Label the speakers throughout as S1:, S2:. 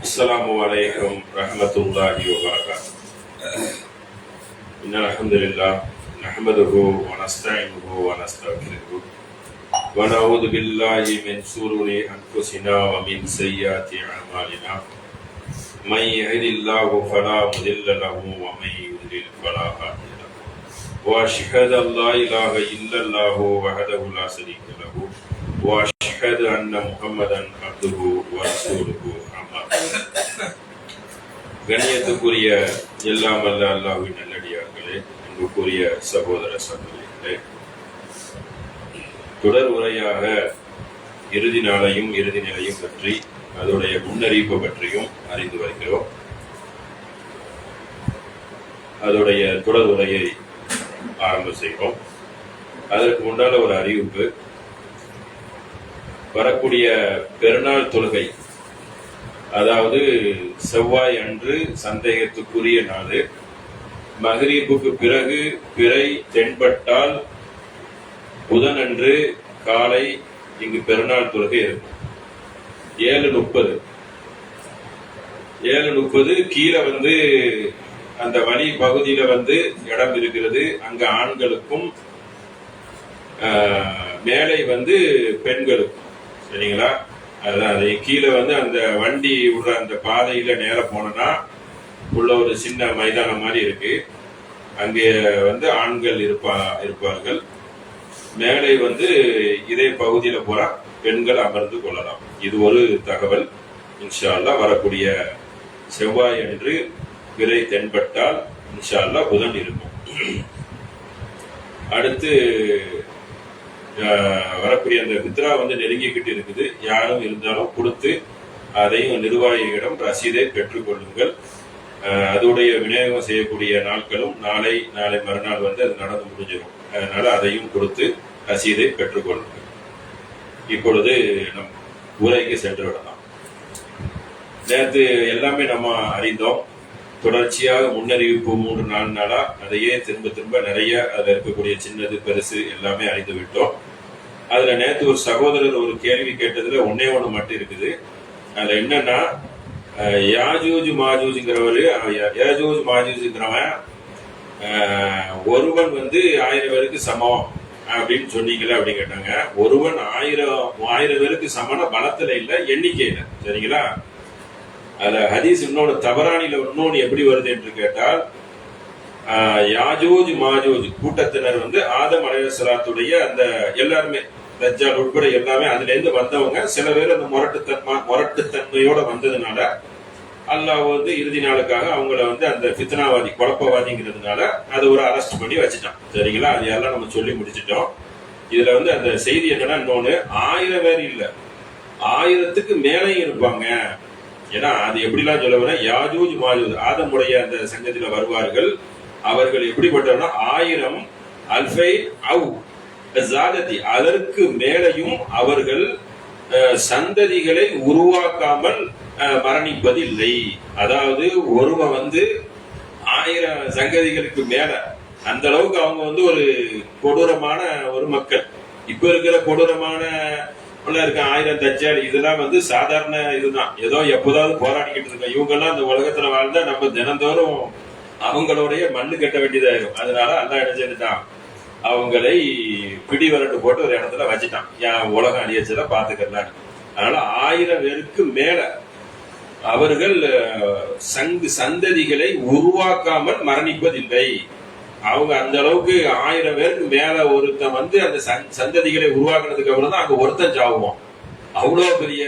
S1: السلام عليكم ورحمة الله وبركاته. إن الحمد لله نحمده ونستعينه ونستغفره ونعوذ بالله من شرور أنفسنا ومن سيئات أعمالنا. من يهد الله فلا مضل له ومن يضلل فلا هادي له. وأشهد أن لا إله إلا الله وحده لا شريك له وأشهد أن محمدا عبده ورسوله. கண்ணியத்துக்குரிய எல்லாம் அல்ல அல்லாஹ்வின் நல்லடியார்களே, அன்புக்குரிய சகோதர சகோதரிகளே, தொடர் உரையாக இறுதி நாளையும் இறுதி நிலையும் பற்றி அதோடைய முன்னறிவிப்பு பற்றியும் அறிந்து வருகிறோம். அதோடைய தொடர் உரையை ஆரம்பம் செய்வோம். அதற்கு முன்னால ஒரு அறிவிப்பு. வரக்கூடிய பெருநாள் தொழுகை, அதாவது செவ்வாய் அன்று சந்தேகத்துக்குரிய நாள், மகரீபுக்கு பிறகு பிறை தென்பட்டால் புதன் அன்று காலை இங்கு பெருநாள் தொழுகை இருக்கும். 7:30 கீழே அந்த வழி பகுதியில இடம் இருக்கிறது. அங்க ஆண்களுக்கும் மேலே பெண்களுக்கும். சரிங்களா? அதான் கீழே அந்த வண்டி உள்ள அந்த பாதையில நேர போனா உள்ள ஒரு சின்ன மைதானம் மாதிரி இருக்கு. அங்கே ஆண்கள் இருப்பார்கள். மேலே இதே பகுதியில போறா பெண்கள் அமர்ந்து கொள்ளலாம். இது ஒரு தகவல். இன்ஷா அல்லாஹ் வரக்கூடிய செவ்வாய் அன்று பிறை தென்பட்டால் இன்ஷா அல்லாஹ் புதன் இருக்கும். அடுத்து வரக்கூடிய அந்த பித்ரா நெருங்கிக்கிட்டு இருக்குது. யாரும் இருந்தாலும் கொடுத்து அதையும் நிர்வாகிகளிடம் ரசீதை பெற்றுக்கொள்ளுங்கள். அதோடைய விநியோகம் செய்யக்கூடிய நாட்களும் நாளை மறுநாள் அது நடந்து முடிஞ்சிடும். அதனால அதையும் கொடுத்து ரசீதை பெற்றுக்கொள்ளுங்கள். இப்பொழுது நம் உரைக்கு சென்று விடலாம். நேற்று எல்லாமே நம்ம அறிந்தோம். தொடர்ச்சியாக முன்னறிவிப்பு 3-4 நாளா அதையே திரும்ப நிறைய அதுல இருக்கக்கூடிய சின்னது பெருசு எல்லாமே அறிந்து விட்டோம். அதுல நேற்று ஒரு சகோதரர் ஒரு கேள்வி கேட்டதுல ஒன்னே ஒண்ணு மட்டும் இருக்குது. அதுல என்னன்னா, யாஜூஜ் மாஜூஜ்ங்கிறவரு மாஜூஜ்ங்கிறவன் ஒருவன் 1000 பேருக்கு சமம் அப்படின்னு சொன்னீங்களா அப்படின்னு கேட்டாங்க. ஒருவன் 1000 பேருக்கு சமன பலத்துல இல்ல, எண்ணிக்கையில. சரிங்களா? அதுல ஹதீஸ் இன்னொன்னு தபரானில இன்னொன்னு எப்படி வருது என்று கேட்டால், யாஜூஜ் மாஜூஜ் கூட்டத்தினர் ஆதம் அலைஹிஸ்ஸலாத்துடைய அந்த எல்லாருமே தஜ்ஜால் உட்பட எல்லாமே அதுல இருந்து வந்தவங்க. சில பேர் அந்த முரட்டுத்தன்மையோட வந்ததுனால அல்லாஹ் இறுதி நாளுக்காக அவங்கள அந்த ஃபித்னாவாதி குழப்பவாதிங்கிறதுனால அதை ஒரு அரெஸ்ட் பண்ணி வச்சுட்டான். சரிங்களா? அது எல்லாம் நம்ம சொல்லி முடிச்சிட்டோம். இதுல அந்த செய்தி என்னன்னா, இன்னொன்னு 1000 பேர் இல்ல, 1000க்கு மேலேயும் இருப்பாங்க. ஏன்னா அது எப்படிலாம் சொல்ல வர, யாஜூஜ் மாஜூஜ் ஆதமுடைய அந்த சங்கத்தில வருவார்கள். அவர்கள் எப்படிப்பட்டவர்னா 1000 அல்ஃபை அவ் ஜாததி, அதற்கு மேலையும் அவர்கள் சந்ததிகளை உருவாக்காமல் மரணிப்பதில்லை. அதாவது ஒருவன் 1000 சங்கதிகளுக்கு மேல, அந்த அளவுக்கு அவங்க ஒரு கொடூரமான ஒரு மக்கள். இப்ப இருக்கிற கொடூரமான இருக்க 1000 தஜ்ஜால் இதெல்லாம் சாதாரண இதுதான். ஏதோ எப்போதாவது போராடிக்கிட்டு இருக்கோம். இவங்க எல்லாம் இந்த உலகத்துல வாழ்ந்தா நம்ம தினந்தோறும் அவங்களுடைய மண்ணு கட்ட வேண்டியதாயிரும். அதனால அல்லாஹ் என்ன செஞ்சுட்டான், அவங்களை பிடி வரட்டு போட்டு ஒரு இடத்துல வச்சுட்டான். ஏன் உலகம் அழியச்சத பாத்துக்கலாம். அதனால 1000 பேருக்கு மேல அவர்கள் சந்ததிகளை உருவாக்காமல் மரணிப்பதில்லை. அவங்க அந்த அளவுக்கு 1000 பேருக்கு மேல ஒருத்தன் அந்த சந்ததிகளை உருவாக்குனதுக்கு அப்புறம் தான் அங்க ஒருத்தன் சாவுவான். அவ்வளவு பெரிய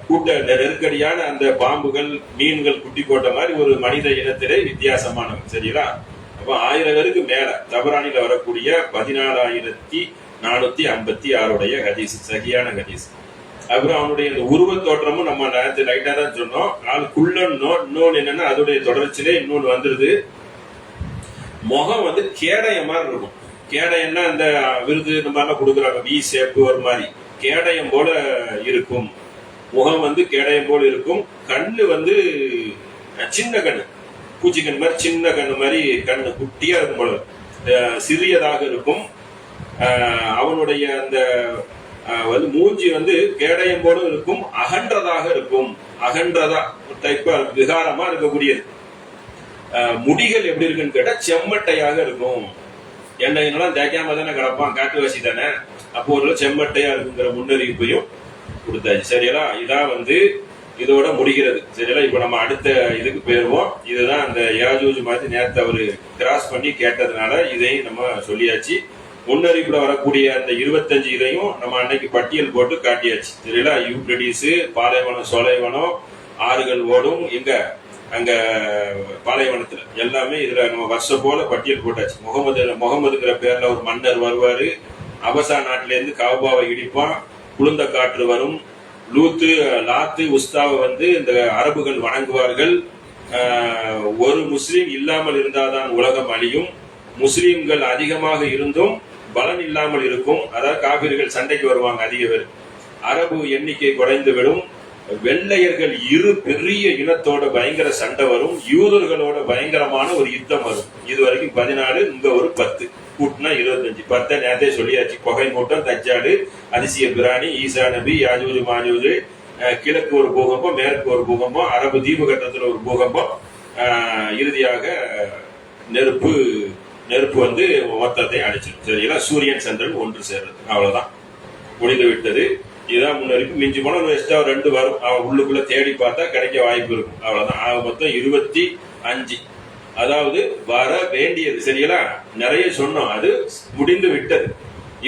S1: கூட்ட நெருக்கடியான அந்த பாம்புகள் மீன்கள் குட்டி போட்ட மாதிரி ஒரு மனித இனத்திலே வித்தியாசமானவன். சரிங்களா? அப்ப 1000 பேருக்கு மேல தபரானில வரக்கூடிய 14456 ஹதீஸ், சகியான ஹதீஸ். அப்புறம் அவனுடைய இந்த உருவ தோற்றமும் நம்ம நேரத்தை லைட்டா தான் சொன்னோம். ஆளுக்குள்ள இன்னொன்னு என்னன்னா, அதோடைய தொடர்ச்சியிலே இன்னொன்னு வந்துருது. முகம் கேடய மாதிரி இருக்கும். கேடயம்னா அந்த விருது இந்த மாதிரிலாம் கொடுக்குறாங்க, வி ஷேப் ஒரு மாதிரி கேடயம் போல இருக்கும். முகம் கேடயம் போல இருக்கும். கண்ணு சின்ன கண்ணு, பூச்சிக்கண் மாதிரி சின்ன கண்ணு மாதிரி கண்ணு குட்டியா இருக்கும் போல, சிறியதாக இருக்கும். அவனுடைய அந்த வந்து மூஞ்சி வந்து கேடயம் போலும் இருக்கும், அகன்றதாக இருக்கும். அகன்றதா டைப்பா விகாரமா இருக்கக்கூடியது. முடிகள் எப்படி இருக்குன்னு கேட்டா செம்மட்டையாக இருக்கும். எண்ணெய்லாம் தேய்க்காம தானே கிடப்பான், காட்டுவாசி தானே. அப்போ ஒரு செம்மட்டையா இருக்குங்கிற முன்னறிவிப்பையும் கொடுத்தாச்சு. சரியா, இதான் வந்து இதோட முடிகிறது. சரியா, இப்ப நம்ம அடுத்த இதுக்கு போயிருவோம். இதுதான் அந்த யாஜூஜ் மாதிரி நேரத்தை அவரு கிராஸ் பண்ணி கேட்டதுனால இதையும் நம்ம சொல்லியாச்சு. முன்னறிவிப்புல வரக்கூடிய அந்த 25 இதையும் நம்ம அன்னைக்கு பட்டியல் போட்டு காட்டியாச்சு. சரிங்களா, யூப்ரடிஸ், பாலைவனம், சோலைவனம், ஆறுகள் ஓடும் எங்க அங்க பாலைவனத்துல எல்லாமே இதுல நம்ம வருஷம் போல பட்டியல் போட்டாச்சு. முகமதுங்கிற பேர்ல ஒரு மன்னர் வருவாரு. அபசா நாட்டில இருந்து காபாவை இடிப்பான், குளிர்ந்த காற்று வரும். லாத்து உஸ்தாவை வந்து இந்த அரபுகள் வணங்குவார்கள். ஒரு முஸ்லீம் இல்லாமல் இருந்தாதான் உலகம் அழியும். முஸ்லீம்கள் அதிகமாக இருந்தும் பலன் இல்லாமல் இருக்கும். அதாவது காபிர்கள் சண்டைக்கு வருவாங்க அதிக பேர். அரபு எண்ணிக்கை குறைந்து விடும். வெள்ளையர்கள் இரு பெரிய இனத்தோட பயங்கர சண்டை வரும். யூதர்களோட பயங்கரமான ஒரு யுத்தம் வரும். இது வரைக்கும் 14, இங்க ஒரு 10 கூட்டினா 25. 10 நேரத்தை சொல்லியாச்சு. கொகை மூட்டம், தஜ்ஜாலு, அதிசய பிராணி, ஈசா நபி, யாஜூஜ் மாஜூஜ், கிழக்கு ஒரு பூகம்பம், மேற்கு ஒரு பூகம்பம், அரபு தீபகட்டத்தில் ஒரு பூகம்பம், இறுதியாக நெருப்பு வந்து மொத்தத்தை அடிச்சிடும். சரிங்களா, சூரியன் சந்திரன் ஒன்று சேர்றது. அவ்வளவுதான், முடிந்து விட்டது. இதுதான் முன்னறிவிப்பு. மிஞ்சி போன எக்ஸ்ட்ரா 2 வரும். அவன் உள்ளுக்குள்ள தேடி பார்த்தா கிடைக்க வாய்ப்பு இருக்கும். அவ்வளவுதான். மொத்தம் 25. அதாவது வர வேண்டியது. சரிங்களா, நிறைய சொன்னோம், அது முடிந்து விட்டது.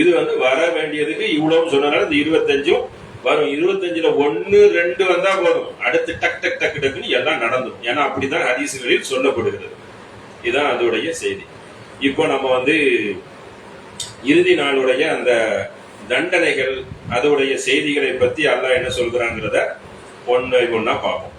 S1: இது வந்து வர வேண்டியதுக்கு இவ்வளவு சொன்னனால இந்த 25 வரும். 25ல 1, 2 வந்தா போதும். அடுத்து டக் டக் டக் டக்குன்னு எல்லாம் நடந்துடும். ஏன்னா அப்படிதான் ஹதீஸ்களில் சொல்லப்படுகிறது. இதுதான் அதோடைய செய்தி. இப்போ நம்ம வந்து இறுதி நாளுடைய அந்த தண்டனைகள், அதோடைய செய்திகளை பத்தி அல்லாஹ் என்ன சொல்கிறாங்கிறத ஒன்னா பார்ப்போம்.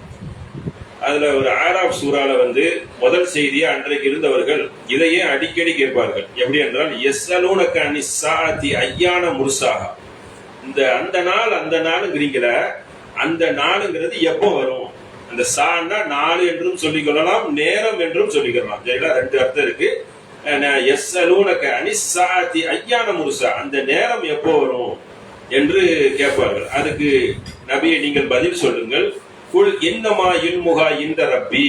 S1: அதுல ஒரு ஆராப் சூறால வந்து முதல் செய்தியை அன்றைக்கு இருந்தவர்கள் இதையே அடிக்கடி கேட்பார்கள். எப்படி என்றால், யஸ்அலூனக அனிஸ்ஸாஅத்தி அய்யான முர்சாஹா. அந்த நாளுங்கிறீங்கள, அந்த நாளுங்கிறது எப்போ வரும்? அந்த சான்னா நாலு என்றும் சொல்லிக் கொள்ளலாம், நேரம் என்றும் சொல்லிக் கொள்ளலாம். சரிங்களா, 2 அர்த்தம் இருக்கு. யஸ்அலூனக அனிஸ்ஸாஅத்தி அய்யான முர்சா, அந்த நேரம் எப்போ வரும் என்று கேட்பார்கள். அதுக்கு நபியை நீங்கள் பதில் சொல்லுங்கள். குல் இன்னமா இல்முஹா இந்த ரப்பி,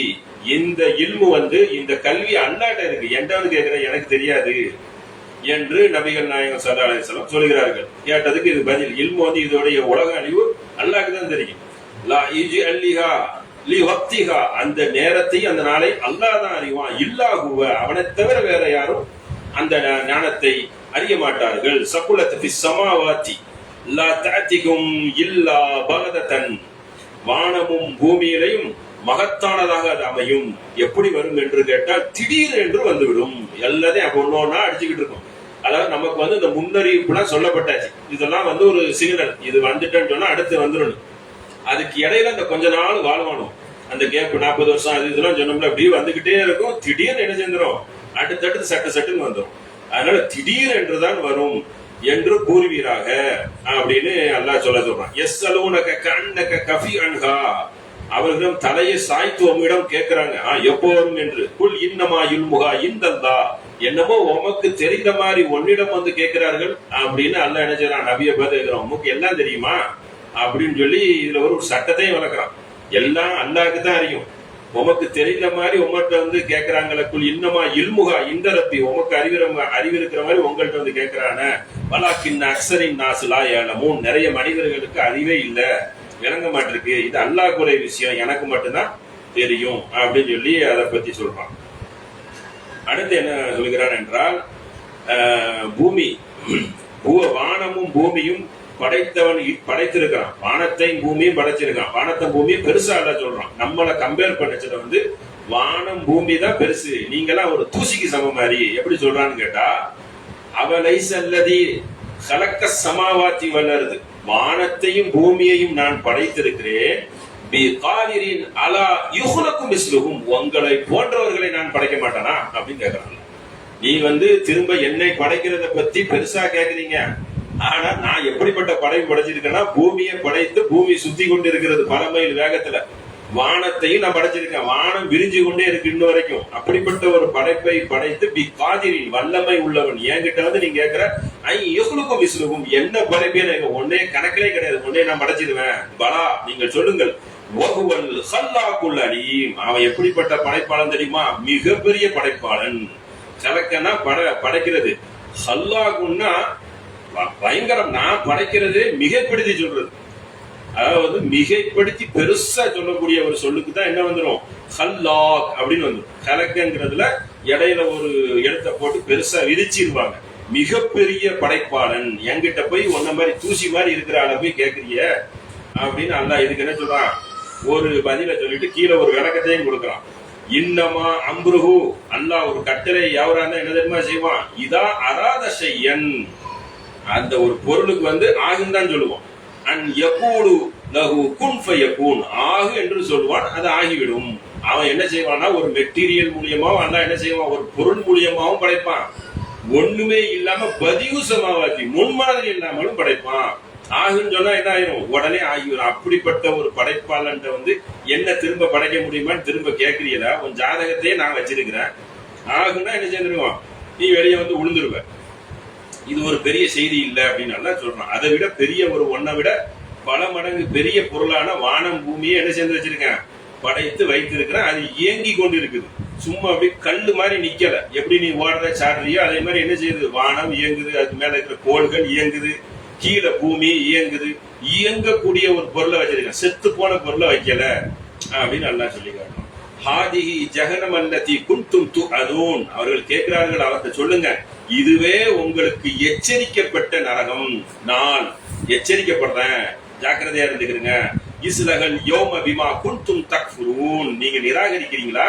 S1: இந்த இல்மு வந்து இந்த கல்வி அல்லாஹ்ட்ட இருக்கு, என்னன்னு கேட்கிற எனக்கு தெரியாது என்று நபிகள் நாயகம் ஸல்லல்லாஹு அலைஹி வஸல்லம் சொல்கிறார்கள். கேட்டதுக்கு இது பதில். இல்மு வந்து இதோடைய உலக அழிவு அல்லாஹ்க்கு தான் தெரியும். லா இஜ்அல்லிஹா லி வக்திஹா, அந்த நேரத்தை அந்த நாளை அல்லாஹ் தான் அறிவான். இல்லாஹுவ, அவனை தவிர வேற யாரும் அந்த ஞானத்தை அறிய மாட்டார்கள். சகுலத் ஃபிஸ் ஸமாவாத்தி லா தஅதிகும் இல்லா பகததன், வானமும் பூமியிலையும் மகத்தானதாக அது அமையும். எப்படி வரும் என்று கேட்டால் திடீர் என்று வந்துவிடும். எல்லாத்தையும் அப்ப ஒன்னொன்னா அடிச்சுக்கிட்டு இருக்கும். அதாவது நமக்கு வந்து இந்த முன்னறிவிப்புலாம் சொல்லப்பட்டாச்சு. இதெல்லாம் வந்து ஒரு சிக்னல், இது வந்துட்டேன்னு சொன்னா அடுத்து வந்துடணும். அதுக்கு இடையில அந்த கொஞ்ச நாள் வாழ்வானோம், அந்த கேப் 40 வருஷம் அது இதெல்லாம் சொன்னோம்ல, அப்படியே வந்துகிட்டே இருக்கும். திடீர்னு என்ன செஞ்சிடும், அடுத்தடுத்து சட்டுன்னு வந்துடும். அதனால திடீர் என்றுதான் வரும் என்று கூறுவீராக அப்படின்னு அல்லாஹ் சொல்றான். யஸ்அலூனக கஅன்னக கஃபி அன்ஹா, அவர்களிடம் தலையை சாய்த்து உம்மிடம் கேட்கிறாங்க எப்போ வரும் என்று. குல் இன்னமா இல்முஹா இந்தல்லாஹ், என்னமோ உமக்கு தெரிந்த மாதிரி உன்னிடம் வந்து கேட்கிறார்கள் அப்படின்னு அல்லாஹ் என்ன செய்றான், நபியை பார்த்து கேட்கிறான், உமக்கு எல்லாம் தெரியுமா அப்படின்னு சொல்லி இதுல ஒரு சட்டத்தையும் வளர்க்கிறான். எல்லாம் அல்லாஹ்க்கு தான் அறியும். உமக்கு தெரிந்த மாதிரி உமர்கிட்ட வந்து கேட்கிறாங்கள. குல் இன்னமா இல்முஹா இந்த ரப்பி, உமக்கு அறிவிருக்கிற மாதிரி உங்கள்கிட்ட வந்து கேட்கிறான. வலாக்கின் அக்ஸரின் நாஸ் லா யஅலமூன், நிறைய மனிதர்களுக்கு அறிவே இல்ல, விளங்க மாட்டிருக்கு. இது அல்லாஹ் குறை விஷயம், எனக்கு மட்டும்தான் தெரியும் அப்படின்னு சொல்லி அதை பத்தி சொல்றான். அடுத்து என்ன சொல்கிறான் என்றால், வானமும் பூமியும் படைத்திருக்கான். வானத்தையும் பூமியும் படைச்சிருக்கான். வானத்தை பூமியும் பெருசா இல்ல சொல்றான். நம்மளை கம்பேர் பண்ணச்சத வந்து வானம் பூமி தான் பெருசு, நீங்களாம் ஒரு தூசிக்கு சம மாதிரி. எப்படி சொல்றான்னு கேட்டா, அவலைசல்லதி கலக்க சமாவாத்தி வளருது, வானத்தையும் பூமியையும் நான் படைத்திருக்கிறேன். உங்களை போன்றவர்களை நான் படைக்க மாட்டானா அப்படின்னு கேட்கறாங்க. நீ வந்து திரும்ப என்னை படைக்கிறத பத்தி பெருசா கேக்குறீங்க. ஆனா நான் எப்படிப்பட்ட படைப்பு படைச்சிருக்கேன்னா, பூமியை படைத்து பூமி சுத்தி கொண்டு இருக்கிறது பல மைல் வேகத்துல. வானத்தையும் நான் படைச்சிருக்கேன், வானம் விரிஞ்சு கொண்டே இருக்கு இன்ன வரைக்கும். அப்படிப்பட்ட ஒரு படைப்பை படைத்து பிகாதிரின் வல்லமை உள்ளவன் என்கிட்ட வந்து நீங்க கேட்கிற எவ்வளவுக்கும் விசுலுக்கும் என்ன படைப்பே ஒன்னே கணக்கிலே கிடையாது, ஒன்னே நான் படைச்சிருவேன். பலா நீங்கள் சொல்லுங்கள். அவன் எப்படிப்பட்ட படைப்பாளன் தெரியுமா? மிகப்பெரிய படைப்பாளன். கலக்கன்னா படைக்கிறது, ஹல்லாகுன்னா பயங்கரம். நான் படைக்கிறது மிகைப்படுத்தி சொல்றது, அதாவது மிகைப்படுத்தி பெருசா சொல்லக்கூடிய ஒரு சொல்லுக்கு தான் என்ன வந்துடும், ஹல்லாக் அப்படின்னு வந்துடும். கலக்கங்கிறதுல இடையில ஒரு இடத்தை போட்டு பெருசா விரிச்சிருவாங்க. மிகப்பெரிய படைப்பாளன் என்கிட்ட போய் ஒன்ன மாதிரி தூசி மாதிரி இருக்கிற ஆள போய் கேட்கறிய அப்படின்னு அல்லாஹ் இதுக்கு என்ன சொல்றான், ஒரு பதில சொல்லிட்டு கீழே ஒரு விளக்கத்தையும் கொடுக்குறான். இன்னமா அம்ருஹு, அல்லாஹ் ஒரு கட்டளை யாவரான என்ன தெரியுமா செய்வான், இதா அராத செய்யன், அந்த ஒரு பொருளுக்கு வந்து ஆகுன்னு சொல்லுவான். அன் யகூலு லஹு குன் ஃபயகூன், ஆகு என்று சொல்லுவான், அது ஆகிவிடும். அவன் என்ன செய்வான்னா ஒரு மெட்டீரியல் மூலியமாவும் அல்லாஹ் என்ன செய்வான், ஒரு பொருள் மூலியமாவும் படைப்பான். ஒண்ணுமே இல்லாம பதிவு சமாவாதி முன்மாதிரி இல்லாமலும் படைப்பான். ஆகுன்னு சொன்னா என்ன ஆயிரும், உடனே ஆகிவிடும். அப்படிப்பட்ட ஒரு படைப்பாளன் வந்து என்ன திரும்ப படைக்க முடியுமான்னு திரும்ப கேட்கறீங்களா? உன் ஜாதகத்தையே நான் வச்சிருக்கிறேன், ஆகுன்னா என்ன செஞ்சிருவான், நீ வெளியே வந்து உளுந்துருவ. இது ஒரு பெரிய செய்தி இல்லை அப்படின்னு நல்லா சொல்றான். அதை விட பெரிய ஒரு ஒன்னை விட பல மடங்கு பெரிய பொருளான வானம் பூமியை என்ன செஞ்சு வச்சிருக்கேன், படைத்து வைத்திருக்கிறேன். அது இயங்கி கொண்டு இருக்குது, சும்மா அப்படி கல்லு மாதிரி நிக்கல. எப்படி நீ ஓடுற சாடுறியோ அதே மாதிரி என்ன செய்யுது, வானம் இயங்குது, அதுக்கு மேல இருக்கிற கோள்கள் இயங்குது, கீழே பூமி இயங்குது. இயங்கக்கூடிய ஒரு பொருளை வச்சிருக்கேன், செத்து போன பொருளை வைக்கல அப்படின்னு நல்லா சொல்லி காட்டணும். ஹாதிஹி ஜஹனம் அல்லதி குன்தும் துஅதூன், அவர்கள் கேட்கிறார்கள், அவர்கிட்ட சொல்லுங்க, இதுவே உங்களுக்கு எச்சரிக்கப்பட்ட நரகம், நான் எச்சரிக்கப்படுறேன், ஜாக்கிரதையா இருந்துக்கிறீங்க. இஸ்லகல் யௌம பிமா குன்தும் தக்ஃபுரூன், நீங்க நிராகரிக்கிறீங்களா,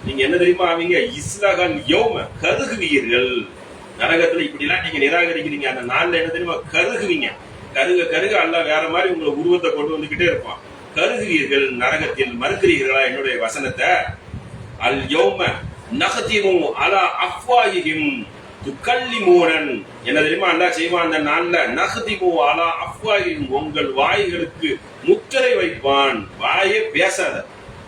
S1: நீங்க என்ன தெரியுமா ஆவீங்க, இஸ்லகல் யௌம கருகுவீர்கள். நரகத்துல இப்படி எல்லாம் நீங்க நிராகரிக்கிறீங்க, அந்த நாள்ல என்ன தெரியுமா கருகுவீங்க. கருக கருக அல்லாஹ் வேற மாதிரி உங்களை உருவத்தை கொண்டு வந்துகிட்டே இருப்பான். கருகுவீர்கள், நரகத்தில் மறுக்கிறீர்களா என்னுடைய வசனத்தை. அல் யௌம நஹதிமு அலா அஃப்வாஹிஹிம் துகல்லிமூனன், என்ன தெரியுமா அல்லாஹ் செய்வான் அந்த நாள்ல, நஹதிமு அலா அஃப்வாஹிஹிம், உங்கள் வாய்களுக்கு முத்திரை வைப்பான். வாயே பேசாத,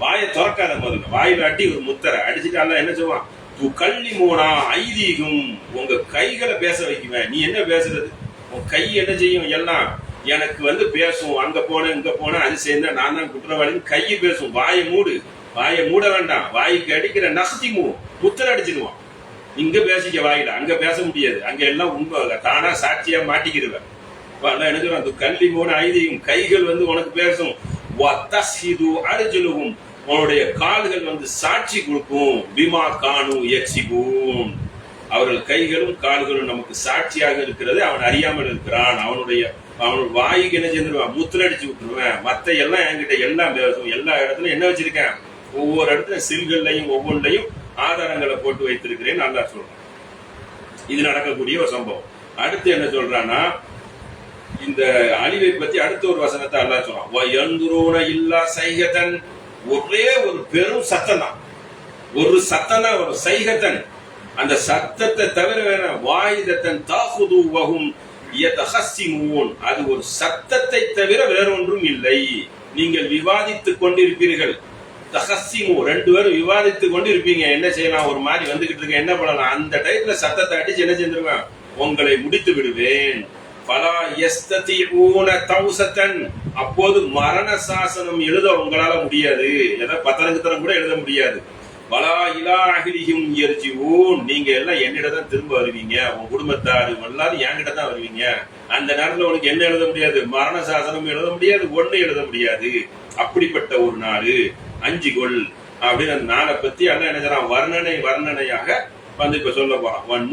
S1: வாயை திறக்காத, முதல்ல வாயில அட்டி ஒரு முத்திரை அடிச்சுட்டு அல்லாஹ் என்ன செய்வான், துகல்லிமூனா ஐதீகும், உங்க கைகளை பேச வைக்குவேன். நீ என்ன பேசுறது, உன் கை என்ன செய்யும், எல்லாம் எனக்கு வந்து பேசும், அங்க போன இங்க போன அது சேர்ந்தா நான் தான் குற்றவாளின்னு கை பேசும். வாயை மூடு, வாயை மூட வேண்டாம், வாய்க்கு அடிக்கிற நகத்திமு முத்திரை அடிச்சிருவான். இங்க பேசிக்க வாயில, அங்க பேச முடியாது, அங்க எல்லாம் உண்மை தானா சாட்சியா மாட்டிக்கிடுவேன். எனக்கு அந்த கல்வி மூணு ஐதியும் கைகள் வந்து உனக்கு பேசும். அரிஜலுகும், உன்னுடைய கால்கள் வந்து சாட்சி கொடுக்கும். பிமா கானு எக்ஸிபூன், அவர்கள் கைகளும் கால்களும் நமக்கு சாட்சியாக இருக்கிறது. அவன் அறியாமல் இருக்கிறான். அவனுடைய வாய்க்கு என்ன செஞ்சிருவான், முத்திரடிச்சு விட்டுருவேன். மத்த எல்லாம் என்கிட்ட எல்லாம் பேசும். எல்லா இடத்துலயும் என்ன வச்சிருக்கேன், ஒவ்வொரு இடத்துல சில்கள்லையும் ஒவ்வொன்றையும் ஆதாரங்களை போட்டு வைத்திருக்கிறேன் நல்லா சொல்றேன். இது நடக்கக்கூடிய ஒரு சம்பவம். அடுத்து என்ன சொல்றான்னா, இந்த அழிவை பத்தி அடுத்த ஒரு வசனத்தை அல்லாஹ் சொல்றான். இல்லா சைகதன், ஒரே ஒரு பெரும் சத்தம் தான், ஒரு சத்தம் தான், ஒரு சைகதன், அந்த சத்தத்தை தவிர வேற வாயுதத்தன் தாகுது வகும் யதஹஸ்ஸிமூன், அது ஒரு சத்தத்தை தவிர வேறொன்றும் இல்லை. நீங்கள் விவாதித்துக் கொண்டிருப்பீர்கள். தஹஸ்ஸிமு, ரெண்டு பேரும் விவாதித்துக் கொண்டு இருப்பீங்க. என்ன செய்யலாம், ஒரு மாதிரி வந்துகிட்டு இருக்க, என்ன பண்ணலாம், அந்த டைப்ல சத்தத்தை அடிச்சு என்ன செஞ்சிருவேன், உங்களை முடித்து விடுவேன். பலா யஸ்ததிஊன தௌசத்தன், அப்போது மரண சாசனம் எழுத உங்களால முடியாது, ஏதோ பத்திரங்கித்தரம் கூட எழுத முடியாது. வலா இலா அஹ்லிஹிம் யர்ஜிஊன், நீங்க எல்லாம் என்னிட தான் திரும்ப வருவீங்க, உங்க குடும்பத்தார் எல்லாரும் என்கிட்ட தான் வருவீங்க. அந்த நேரத்துல உனக்கு என்ன எழுத முடியாது, மரண சாசனம் எழுத முடியாது, ஒண்ணு எழுத முடியாது. அப்படிப்பட்ட ஒரு நாடு, அஞ்சுகொள் அப்படின்னு அந்த நாளை பத்தி எல்லாம் என்ன செய்யறான், வர்ணனையாக வந்து இப்ப சொல்ல போறான்.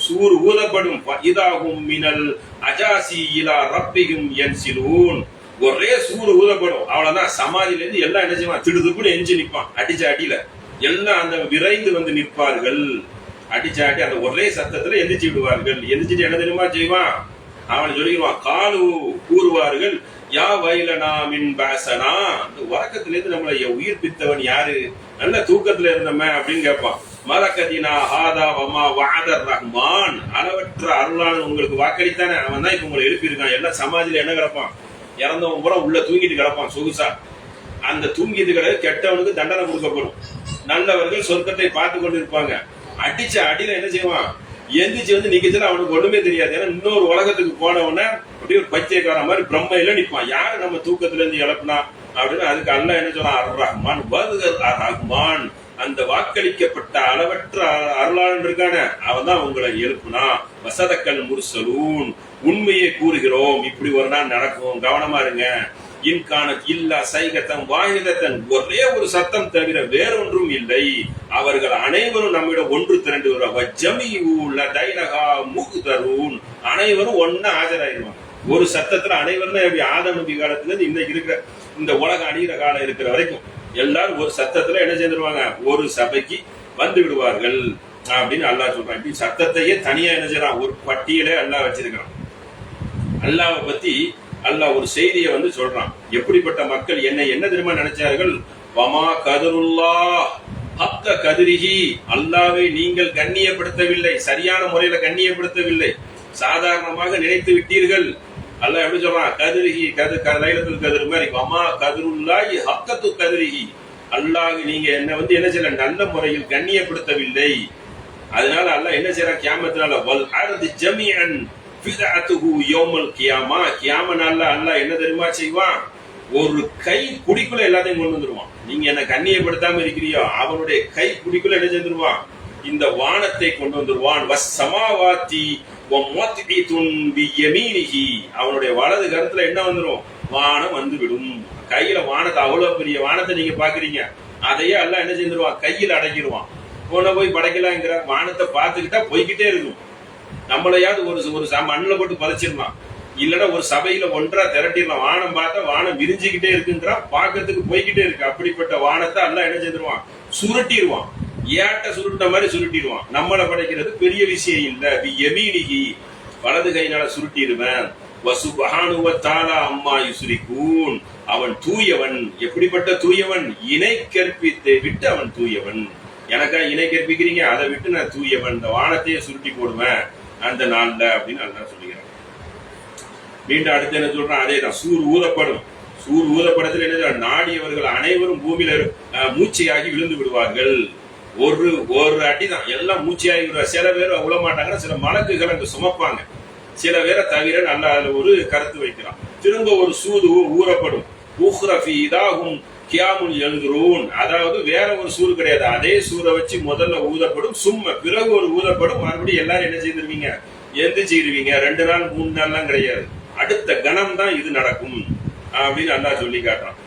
S1: சூர் ஊதப்படும், இதாகும் மினல் அஜாசி இலா ரப்பிஹிம் யன்சிலூன், ஒரே சூறு ஊதப்படும், அவ்வளவுதான். சமாதியில இருந்து எல்லாம் என்ன செய்வான், திடுதுப்புன்னு எஞ்சி நிற்பான். அடிச்ச அடியில எல்லாம் அந்த விரைந்து வந்து நிற்பார்கள். அடிச்ச அடி அந்த ஒரே சத்தத்துல எந்திரிச்சு விடுவார்கள். எந்திரிச்சிட்டு என்ன தெரியுமா செய்வான், அவன் சொல்லிடுவான், காலு கூறுவார்கள், யா வைலனா மின் பாசனா, அந்த உறக்கத்திலிருந்து நம்மளை உயிர்ப்பித்தவன் யாரு, நல்ல தூக்கத்துல இருந்தமே அப்படின்னு கேட்பான். மரகதினா ஹாதா வமா வாதர் ரஹ்மான், அளவற்ற அருளான உங்களுக்கு வாக்களித்தானே, அவன் தான் இப்ப உங்களை எழுப்பியிருக்கான். எல்லாம் சமாதியில என்ன கிடப்பான், இறந்தவன் பூரா உள்ள தூங்கிட்டு கிடப்பான் சொகுசா. அந்த தூங்கிட்டு கிடக்கு கெட்டவனுக்கு தண்டனை கொடுக்கப்படும். நல்லவர்கள் சொர்க்கத்தை பார்த்து கொண்டு இருப்பாங்க. அடிச்ச அடியில என்ன செய்வான், எந்திரிச்சு வந்து நிக்கச்சுன்னா அவனுக்கு ஒண்ணுமே தெரியாது. ஏன்னா இன்னொரு உலகத்துக்கு போனவன அப்படியே ஒரு பைத்தியக்கார மாதிரி பிரம்மையில நிற்பான். யாரு நம்ம தூக்கத்துல இருந்து எழுப்பினா அப்படின்னு. அதுக்கு அல்லாஹ் என்ன சொல்றான், அர் ரஹ்மான் அர் ரஹ்மான், அந்த வாக்களிக்கப்பட்ட அளவற்ற அருளாளன் இருக்கான அவன் தான் உங்களை எழுப்புனா. வசதக்கல் முர்சலூன், உண்மையை கூறுகிறோம், இப்படி ஒரு நாள் நடக்கும், கவனமா இருங்க. இன்கான இல்லா சைகத்தம் வாகிதத்தன், ஒரே ஒரு சத்தம் தவிர வேறொன்றும் இல்லை. அவர்கள் அனைவரும் நம்மிடம் ஒன்று திரண்டு வருவாங்க. அனைவரும் ஒன்னா ஆஜராயிருவாங்க. ஒரு சத்தத்துல அனைவரும் எப்படி ஆதம் நபி காலத்துல இருந்து இன்னைக்கு இருக்கிற இந்த உலக அணிகிற காலம் இருக்கிற வரைக்கும் எல்லாரும் ஒரு சத்தத்துல என்ன செய்திருவாங்க, ஒரு சபைக்கு வந்து விடுவார்கள் அப்படின்னு அல்லாஹ் சொல்றான். இப்படி சத்தத்தையே தனியா என்ன செய்யறான், ஒரு பட்டியலே அல்லாஹ் வச்சிருக்கிறான். அல்லாஹ்வை பத்தி அல்லாஹ் ஒரு செய்தியை வந்து சொல்றான். எப்படிப்பட்ட மக்கள் என்ன தெரியுமா நினைச்சார்கள், வமா கதருல்லாஹ் ஹக்க கதிரிஹி, அல்லாஹ்வை நீங்கள் கண்ணியப்படுத்தவில்லை, சரியான முறையில கண்ணியப்படுத்தவில்லை, சாதாரணமாக நினைத்து விட்டீர்கள். அல்லாஹ் எப்படி சொல்றான், கதிரிஹி லைலத்துல் கத்ர் மாதிரி, வமா கதருல்லாஹி ஹக்கத்து கதிரிஹி, அல்லாஹ் நீங்க என்ன வந்து என்ன செய்யல, நல்ல முறையில் கண்ணியப்படுத்தவில்லை. அதனால அல்லாஹ் என்ன செய்யறான், கியாமத்தினால வல் அர்து ஜமீஅன் ஃபிதஅத்துஹு யௌமல் கியாமா, கியாம நாள்ல அல்லாஹ் என்ன தெரியுமா செய்வான், ஒரு கை குடிக்குள்ள எல்லாத்தையும் கொண்டு வந்துருவான். நீங்க என்ன கண்ணியப்படுத்தாம இருக்கிறியோ அவனுடைய கை குடிக்குள்ள என்ன செஞ்சிருவான், இந்த வானத்தை கொண்டு வந்துருவான். வஸ்ஸமாவாத்தி வமுத்இதுன் பியமீனிஹி, அவனுடைய வலது கரத்துல என்ன வந்துரும், வானம் வந்து விடும். கையில வானத்தை, அவ்வளவு பெரிய வானத்தை நீங்க பாக்குறீங்க, அதையே அல்லாஹ் என்ன செஞ்சிருவான், கையில அடக்கிடுவான். போன போய் படைக்கலாங்கிற வானத்தை பார்த்துக்கிட்டா போய்கிட்டே இருக்கும். நம்மளையாவது ஒரு மண்ணில் போட்டு பதைச்சிடலாம், இல்லைன்னா ஒரு சபையில ஒன்றா திரட்டிடலாம். வானம் பார்த்தா வானம் விரிஞ்சுக்கிட்டே இருக்குன்றா, பார்க்கறதுக்கு போய்கிட்டே இருக்கு. அப்படிப்பட்ட வானத்தை அல்லாஹ் என்ன செஞ்சிருவான், சுருட்டிடுவான். ஏட்ட சுருட்ட மாதிரி சுருட்டிடுவான். நம்மளை படைக்கிறது பெரிய விஷயம் இல்ல. யமீனிஹி, வலது கையினால சுருட்டிடுவேன். வசுபஹானுவ தஆலா அம்மா யுஸ்ரிகூன், அவன் தூயவன். எப்படிப்பட்ட தூயவன், இணை கற்பித்தை விட்டு அவன் தூயவன். எனக்கா இணை கற்பிக்கிறீங்க, அதை விட்டு நான் தூயவன், இந்த வானத்தையே சுருட்டி போடுவேன் அந்த நாள்ல அப்படின்னு அல்லாஹ் சொல்லுகிறான். மீண்டும் அடுத்து என்ன சொல்றான், அதேதான், சூர் ஊதப்படும். சூர் ஊதப்படத்தில் என்ன, நாடியவர்கள் அனைவரும் பூமியில மூச்சையாகி விழுந்து விடுவார்கள். ஒரு அடிதான் எல்லாம் மூச்சையாகி விடுவார். சில பேர் உழ மாட்டாங்கன்னா சில மலக்குகள் அங்கு சுமப்பாங்க, சில பேரை தவிர நல்லா அதுல ஒரு கருத்து வைக்கிறான். திரும்ப ஒரு சூது ஊறப்படும். எழுதுறோம், அதாவது வேற ஒரு சூறு கிடையாது, அதே சூரை வச்சு முதல்ல ஊதப்படும், சும்மா பிறகு ஒரு ஊதப்படும். மறுபடியும் எல்லாரும் என்ன செய்திருவீங்க, எந்திரிச்சிருவீங்க. 2 நாள் 3 நாள்லாம் கிடையாது, அடுத்த கணம் தான் இது நடக்கும் அப்படின்னு அல்லாஹ் சொல்லி காட்டுறான்.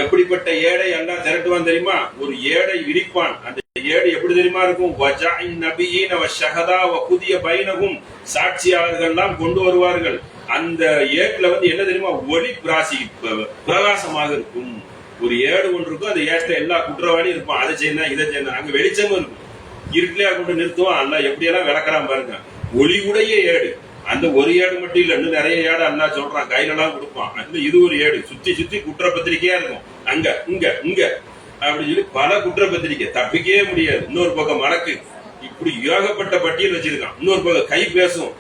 S1: எப்படிப்பட்ட ஏடை அல்லாஹ் திரட்டுவான் தெரியுமா, ஒரு ஏடை விரிப்பான். அந்த ஏடு எப்படி தெரியுமா இருக்கும், புதிய பைனகும், சாட்சியாளர்கள் எல்லாம் கொண்டு வருவார்கள். அந்த ஏட்ல வந்து என்ன தெரியுமா, ஒளி பிரகாசமாக இருக்கும். ஒரு ஏடு ஒன்று இருக்கும், அந்த ஏட்ல எல்லா குற்றவாளியும் இருப்பான். அதை செய்யணும் இதை செய்யணும், அங்க வெளிச்சமும் இருக்கும். இருட்டிலையா கொண்டு நிறுத்துவான். அல்ல எப்படியெல்லாம் விளக்குறான் பாருங்க. ஒளி உடைய ஏடு, அந்த ஒரு ஏடு மட்டும் இல்ல, இன்னும் நிறைய ஏடு அல்லா சொல்றான், கையில எல்லாம் கொடுப்பான். அந்த இது ஒரு ஏடு, சுத்தி சுத்தி குற்றப்பத்திரிக்கையா இருக்கும். அங்க இங்க இங்க அப்படின்னு சொல்லி பல குற்றப்பத்திரிக்கை, தப்பிக்கவே முடியாது. இன்னொரு பக்கம் மடக்கு, இப்படி ஏகப்பட்ட பட்டியல் வச்சிருக்கான். இன்னொரு பக்கம் கை பேசும்,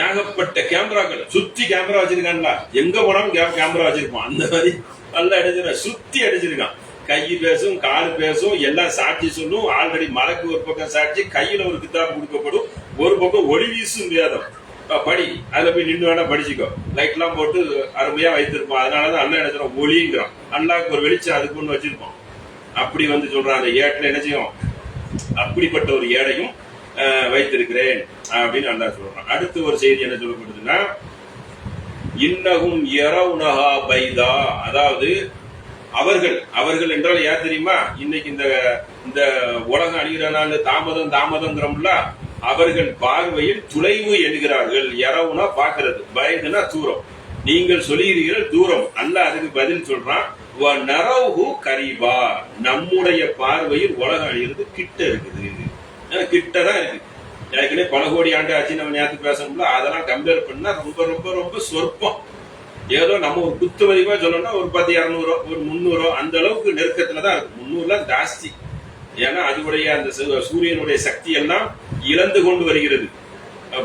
S1: ஏகப்பட்ட கேமராக்கள், சுத்தி கேமரா வச்சிருக்கான்ல, எங்க போனாலும் கேமரா வச்சிருப்பான். அந்த மாதிரி நல்லா அடிச்சிருக்கான், சுத்தி அடிச்சிருக்கான். கை பேசும், கால் பேசும், எல்லாம் சாட்சி சொல்லும். ஆல்ரெடி மலக்கு ஒரு பக்கம் சாட்சி, கையில ஒரு கிதாப் கொடுக்கப்படும், ஒரு பக்கம் ஒளி வீசும் வேதம். படி, அதுல போய் நின்று வேணா படிச்சுக்கோ. லைட் எல்லாம் போட்டு அருமையா வைத்திருப்பான். அதனாலதான் அல்லா என்ன சொல்றான், ஒளிங்கிறான். அல்லாஹ்க்கு ஒரு வெளிச்சம் அதுக்கு ஒண்ணு வச்சிருப்பான். அப்படி வந்து சொல்றான், அந்த ஏட்டில் என்ன செய்யும், அப்படிப்பட்ட ஒரு ஏடையும் வைத்திருக்கிறேன் அப்படின்னு அல்லாஹ் சொல்றான். அடுத்து ஒரு செய்தி என்ன சொல்லப்படுதுன்னா, இன்னஹும் யரவுனஹா பைதா, அதாவது அவர்கள் என்றால் யார் தெரியுமா, இன்னைக்கு இந்த உலகம் அழிகிறனால தாமதம்ங்கிறோம்ல, அவர்கள் பார்வையில் துளைவு என்கிறார்கள். யரவுனா பாக்குறது, பைதுனா தூரம். நீங்கள் சொல்லுகிறீர்கள் தூரம், அல்லாஹ் அதுக்கு பதில் சொல்றான், நரவுஹு கரீபா, நம்முடைய பார்வையில் உலகம் அழிகிறது கிட்ட இருக்குது, கிட்டதான் இருக்கு. ஏற்கனவே பல கோடி ஆண்டு ஆச்சு நம்ம நேரத்துக்கு பேசணும்ல, அதெல்லாம் கம்பேர் பண்ணா ரொம்ப ரொம்ப ரொம்ப சொற்பம். ஏதோ நம்ம ஒரு குத்து மதிப்பா சொல்லணும்னா ஒரு 10, 200, ஒரு 300 அந்த அளவுக்கு நெருக்கத்துலதான் இருக்கு. 300 ஜாஸ்தி. ஏன்னா அதுடைய அந்த சூரியனுடைய சக்தி எல்லாம் இழந்து கொண்டு வருகிறது.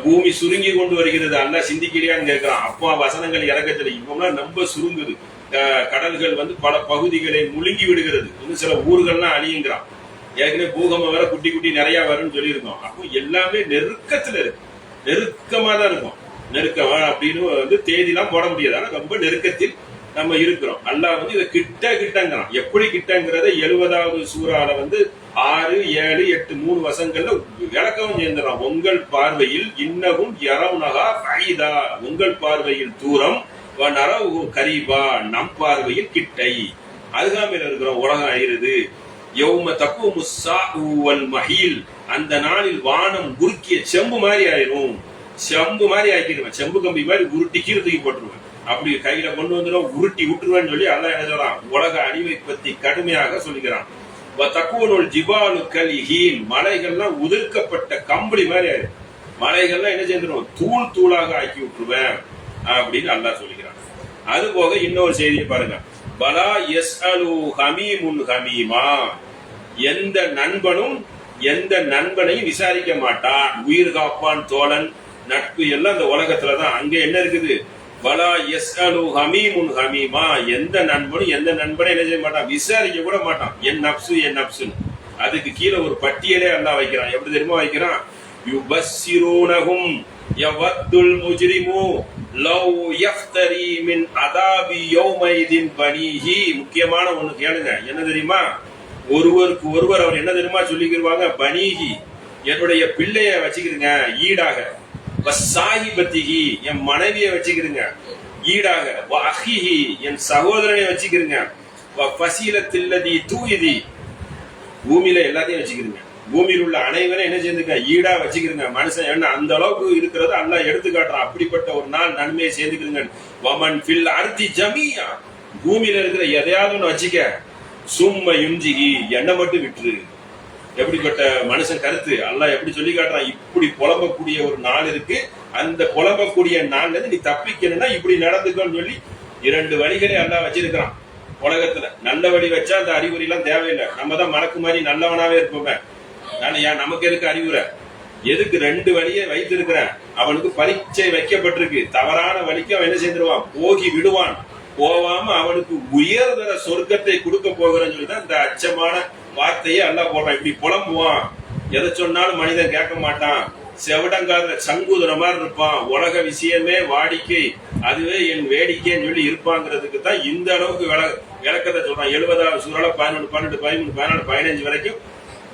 S1: பூமி சுருங்கி கொண்டு வருகிறது, அல்லாஹ் சிந்திக்கிறியான்னு கேட்கிறான். அப்பா வசனங்கள் இறக்கத்துல இப்பெல்லாம் ரொம்ப சுருங்குது. கடல்கள் வந்து பல பகுதிகளை முழுங்கி விடுகிறது. இன்னும் சில ஊர்கள்லாம் அழியுங்கிறான். ஏற்கனவே பூகம்பம் வர குட்டி குட்டி நிறைய வரும்னு சொல்லியிருக்கோம். அப்போ எல்லாமே நெருக்கத்துல இருக்கு, நெருக்கமா தான் இருக்கும். நெருக்கமா அப்படின்னு வந்து தேதிலாம் போட முடியாது, ஆனா ரொம்ப நெருக்கத்தில் நம்ம இருக்கிறோம். அல்லாஹ் வந்து இதை கிட்டங்கிறான். எப்படி கிட்டங்கிறத 70வது சூறால வந்து 6, 7, 8 3 வசங்கள்ல விளக்கவும் சேர்ந்துறான். உங்கள் பார்வையில் இன்னகும் யரவுனஹா பைதா, உங்கள் பார்வையில் தூரம், நரவு கரீபா, நம் பார்வையில் கிட்டை, அருகாமையில் இருக்கிறோம். உலகம் ஆயிருது. யௌம தக்கூமு ஸாஉ வல் மஹீல், அந்த நாளில் வானம் உருக்கிய செம்பு மாதிரி ஆயிரும். செம்பு மாதிரி ஆக்கிடுவேன், செம்பு கம்பி மாதிரி உருட்டி கீழே தூக்கி போட்டுருவேன். அப்படி கையில கொண்டு வந்துடும், உருட்டி விட்டுருவேன்னு சொல்லி அல்லாஹ் என்ன சொல்றான், உலக அழிவை பத்தி கடுமையாக சொல்லுகிறான். தக்குவனுள் ஜிபாலு கலிஹீன், மலைகள்லாம் உதிர்க்கப்பட்ட கம்பளி மாதிரி ஆயிரும். மலைகள்லாம் என்ன செய்திரும், தூள் தூளாக ஆக்கி விட்டுருவேன் அப்படின்னு அல்லாஹ் சொல்லுகிறான். அது போக இன்னொரு செய்தியை பாருங்க, பலா யஸ்அலு ஹமீமுன் ஹமீமா, எந்த நண்பனும் எந்த நண்பனையும் விசாரிக்க மாட்டான். உயிர் காப்பான் தோழன் நட்பு எல்லாம் இந்த உலகத்துலதான். அங்க என்ன இருக்குது, பலா யஸ்அலு ஹமீமுன் ஹமீமா, எந்த நண்பனும் எந்த நண்பனை என்ன செய்ய மாட்டான், விசாரிக்க கூட மாட்டான். என் நப்சு என் நப்சுன்னு. அதுக்கு கீழே ஒரு பட்டியலே அல்லாஹ் வைக்கிறான். எப்படி தெரியுமா வைக்கிறான், யுபஸ்ஸிரூனஹும் யவத்துல் முஜ்ரிமு லவ் யஃப்தரி மின் அதாபி யௌமைதின் பனீஹி. முக்கியமான ஒண்ணு கேளுங்க, என்ன தெரியுமா, ஒருவருக்கு ஒருவர் அவர் என்ன தெரியுமா சொல்லிக்கிருவாங்க, பனீஹி, என்னுடைய பிள்ளைய வச்சுக்கிறீங்க ஈடாக, வசாஹிபத்திஹி, என் மனைவியை வச்சுக்கிறீங்க ஈடாக, வஅஹிஹி, என் சகோதரனை வச்சுக்கிறீங்க, வஃபஸீலத்தில்லதி தூயிதி, பூமியில எல்லாத்தையும் வச்சுக்கிறீங்க, பூமியில் உள்ள அனைவரும் என்ன செய்யுங்க ஈடா வச்சுக்கிறீங்க. மனுஷன் என்ன அந்த அளவுக்கு இருக்கிறத அல்லாஹ் எடுத்து காட்டுறான். அப்படிப்பட்ட ஒரு நாள் நன்மையை சேர்ந்துக்கிறீங்க. வமன் ஃபில் அர்தி ஜமீஆ, பூமியில இருக்கிற எதையாவது ஒண்ணு வச்சுக்க, சும்ம யுஞ்சிகி, எண்ணெய் மட்டும் விட்டுரு. எப்படிப்பட்ட மனுஷன் கருத்து அல்லாஹ் எப்படி சொல்லி காட்டுறான். இப்படி புலம்பக்கூடிய ஒரு நாள் இருக்கு. அந்த புலம்பக்கூடிய நாள்ல இருந்து நீ தப்பிக்கணும்னா இப்படி நடந்துக்கன்னு சொல்லி 2 வழிகளை அல்லாஹ் வச்சிருக்கிறான் உலகத்துல. நல்ல வழி வச்சா அந்த அறிகுறி எல்லாம் தேவையில்லை, நம்ம தான் மறக்கு மாதிரி நல்லவனாவே இருப்போமே. ஏன் நமக்கு இருக்கு அறிவுரை, எதுக்கு 2 வழியை வைத்திருக்கிறேன். அவனுக்கு பரீட்சை வைக்கப்பட்டிருக்கு. தவறான வழிக்கு அவன் என்ன செய்திருவான், போகி விடுவான். போவாம அவனுக்கு உயர்தர சொர்க்கத்தை கொடுக்க போகிறேன்னு சொல்லிதான் இந்த அச்சமான வார்த்தையை அல்லாஹ் போடுறான். இப்படி புலம்புவான், எதை சொன்னாலும் மனிதன் கேட்க மாட்டான், செவடங்காத சங்குதுற மாதிரி இருப்பான், உலக விஷயமே வாடிக்கை, அதுவே என் வேடிக்கைன்னு சொல்லி இருப்பாங்கிறதுக்கு தான் இந்த அளவுக்கு விளக்கத்தை சொல்றான். 70வது சூறால 11, 12, 13, 14, 15 வரைக்கும்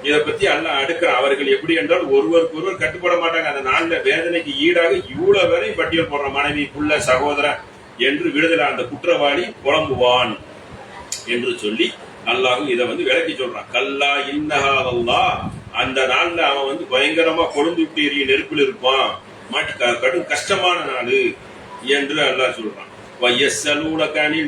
S1: இதை பத்தி அல்லாஹ் அடுக்கிறான். அவர்கள் எப்படி என்றால் ஒருவருக்கு ஒருவர் கட்டுப்பட மாட்டாங்க. அந்த நாள்ல வேதனைக்கு ஈடாக இவ்வளவு வரை பட்டியல் போடுற மனைவி, புள்ள, சகோதரன் என்று விடுதலை, அந்த குற்றவாளி புலம்புவான் என்று சொல்லி அல்லாஹும் இதை வந்து விளக்கி சொல்றான். கல்லா இன்னஹா அல்லாஹ், அந்த நாள்ல அவன் வந்து பயங்கரமா கொழுந்து விட்டு எரிய நெருப்பில் இருப்பான், கடும் கஷ்டமான நாள் என்று அல்லாஹ் சொல்றான்.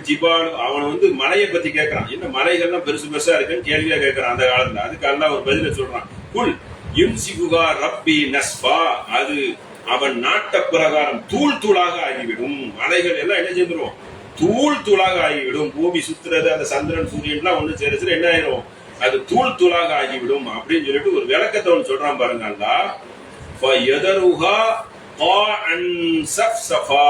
S1: ஜிபால், அவன் வந்து மலையை பத்தி கேட்கறான். என்ன மலைகள்லாம் பெருசு பெருசா இருக்குன்னு கேள்வியா கேட்கறான் அந்த காலத்துல. அதுக்கு அல்லாஹ் ஒரு பதில சொல்றான், குல் யும்சிகுஹா ரப்பி நஸ்பா, அது அவன் நாட்ட பிரகாரம் தூள் தூளாக ஆகிவிடும். மலைகள் எல்லாம் என்ன செஞ்சிடும், தூள் தூளாக ஆகிவிடும். பூமி சுத்துறது, அந்த சந்திரன் சூரியன் எல்லாம் ஒண்ணு சேருச்சு என்ன ஆயிரும், அது தூள் தூளாக ஆகிவிடும் அப்படின்னு சொல்லிட்டு ஒரு விளக்கத்தை ஒன்று சொல்றான் பாருங்க அல்லாஹ். ஃபயதருஹா காஅன் சஃப்ஸஃபா,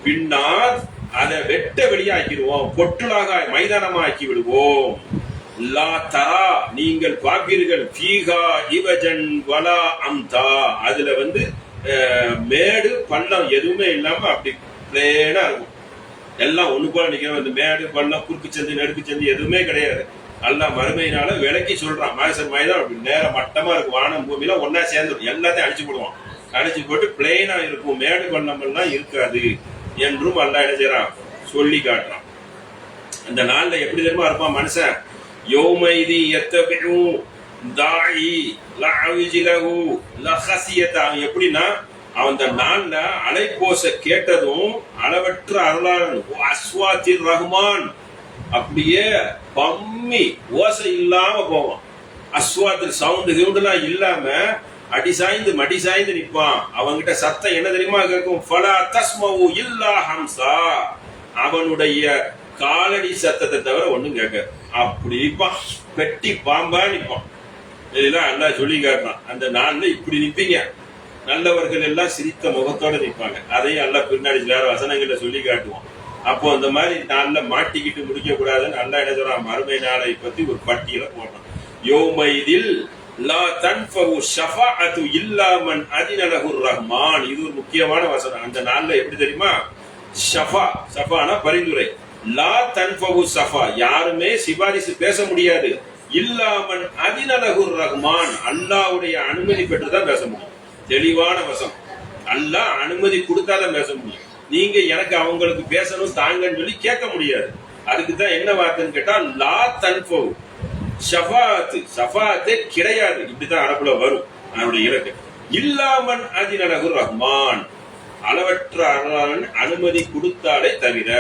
S1: பின்னால் அதை வெட்ட வெளியாக்கிடுவோம், பொட்டுளாக மைதானமா ஆக்கி விடுவோம். லா தரா, நீங்கள் பார்ப்பீர்கள், ஃபீஹா இவஜன் வலா அம்தா, அதுல வந்து மேடு பள்ளம் எதுவுமே இல்லாம அப்படி பிளேனா இருக்கும். எல்லாம் ஒண்ணு போல நிக்கிறோம். இந்த மேடு பள்ளம் குறுக்கு சந்தி நடுக்கு சந்தி எதுவுமே கிடையாது. அல்லாஹ் மறுமையினால விளக்கி சொல்றான். மாசர் மைதான் அப்படி நேரம் மட்டமா இருக்கும். வானம் பூமியில ஒன்னா சேர்ந்துடும், எல்லாத்தையும் அடிச்சு போடுவான். அடிச்சு போட்டு பிளேனா இருக்கும், மேடு பள்ளம் எல்லாம் இருக்காது என்றும் அல்லாஹ் என்ன செய்யறான் சொல்லி காட்டுறான். அந்த நாள்ல எப்படி தெரியுமா இருப்பான் மனுஷன், யௌமைதி யத்தபிஉ தாஇ லஅவிஜிலஹு லஹசியத, எப்படின்னா அவன் அந்த நாள்ல அலைபோச கேட்டதும் அளவற்ற அருளாளன் அஸ்வாத்திர் ரஹ்மான், அப்படியே பம்மி ஓசை இல்லாம போவான். அஸ்வாத்தில் சவுண்ட் கிவுண்ட்லாம் இல்லாம அடி சாய்ந்து மடி சாய்ந்து நிற்பான். அவங்கிட்ட சத்தம் என்ன தெரியுமா கேட்கும், ஃபலா தஸ்மவு இல்லா ஹம்சா, அவனுடைய காலடி சத்தத்தை தவிர ஒண்ணும் கேட்க. அப்படி நிற்பான், பெட்டி பாம்பா நிற்பான். இதெல்லாம் அல்லாஹ் சொல்லி காட்டுறான். அந்த நாள்ல இப்படி நிப்பீங்க. நல்லவர்கள் எல்லாம் சிரித்த முகத்தோட நிற்பாங்க. அதையும் எல்லாம் பின்னாடி வேற வசனங்களை சொல்லி காட்டுவோம். அப்போ அந்த மாதிரி நாள்ல மாட்டிக்கிட்டு முடிக்க கூடாதுன்னு நல்லா என்ன சொல்றான், மறுமை நாளை பத்தி ஒரு பட்டியலை போடுறான். யோமைதில் லா தன்ஃபவு ஷஃபாஅத்து இல்லா மன் அதின லஹுர் ரஹ்மான். இது ஒரு முக்கியமான வசனம். அந்த நாள்ல எப்படி தெரியுமா, ஷஃபானா பரிந்துரை, லா தன்ஃபவு ஷஃபா யாருமே சிபாரிசு பேச முடியாது, இல்லாமன் அதின லஹுர் ரஹ்மான் அல்லாஹ்வுடைய அனுமதி பெற்றுதான் பேச முடியும். தெளிவான வசனம். அல்லாஹ் அனுமதி கொடுத்தாதான் பேச முடியும். நீங்க எனக்கு அவங்களுக்கு பேசணும் தாங்கன்னு சொல்லி கேட்க முடியாது. அதுக்கு தான் என்ன வார்த்தைன்னு கேட்டா லா தன்ஃபவு ஷஃபாஅத்தே கிடையாது. இப்படிதான் அரபுல வரும் அவருடைய இலக்கு. இல்லாமன் அதின லஹுர் ரஹ்மான் அளவற்ற அருளாளன் அனுமதி கொடுத்தாலே தவிர.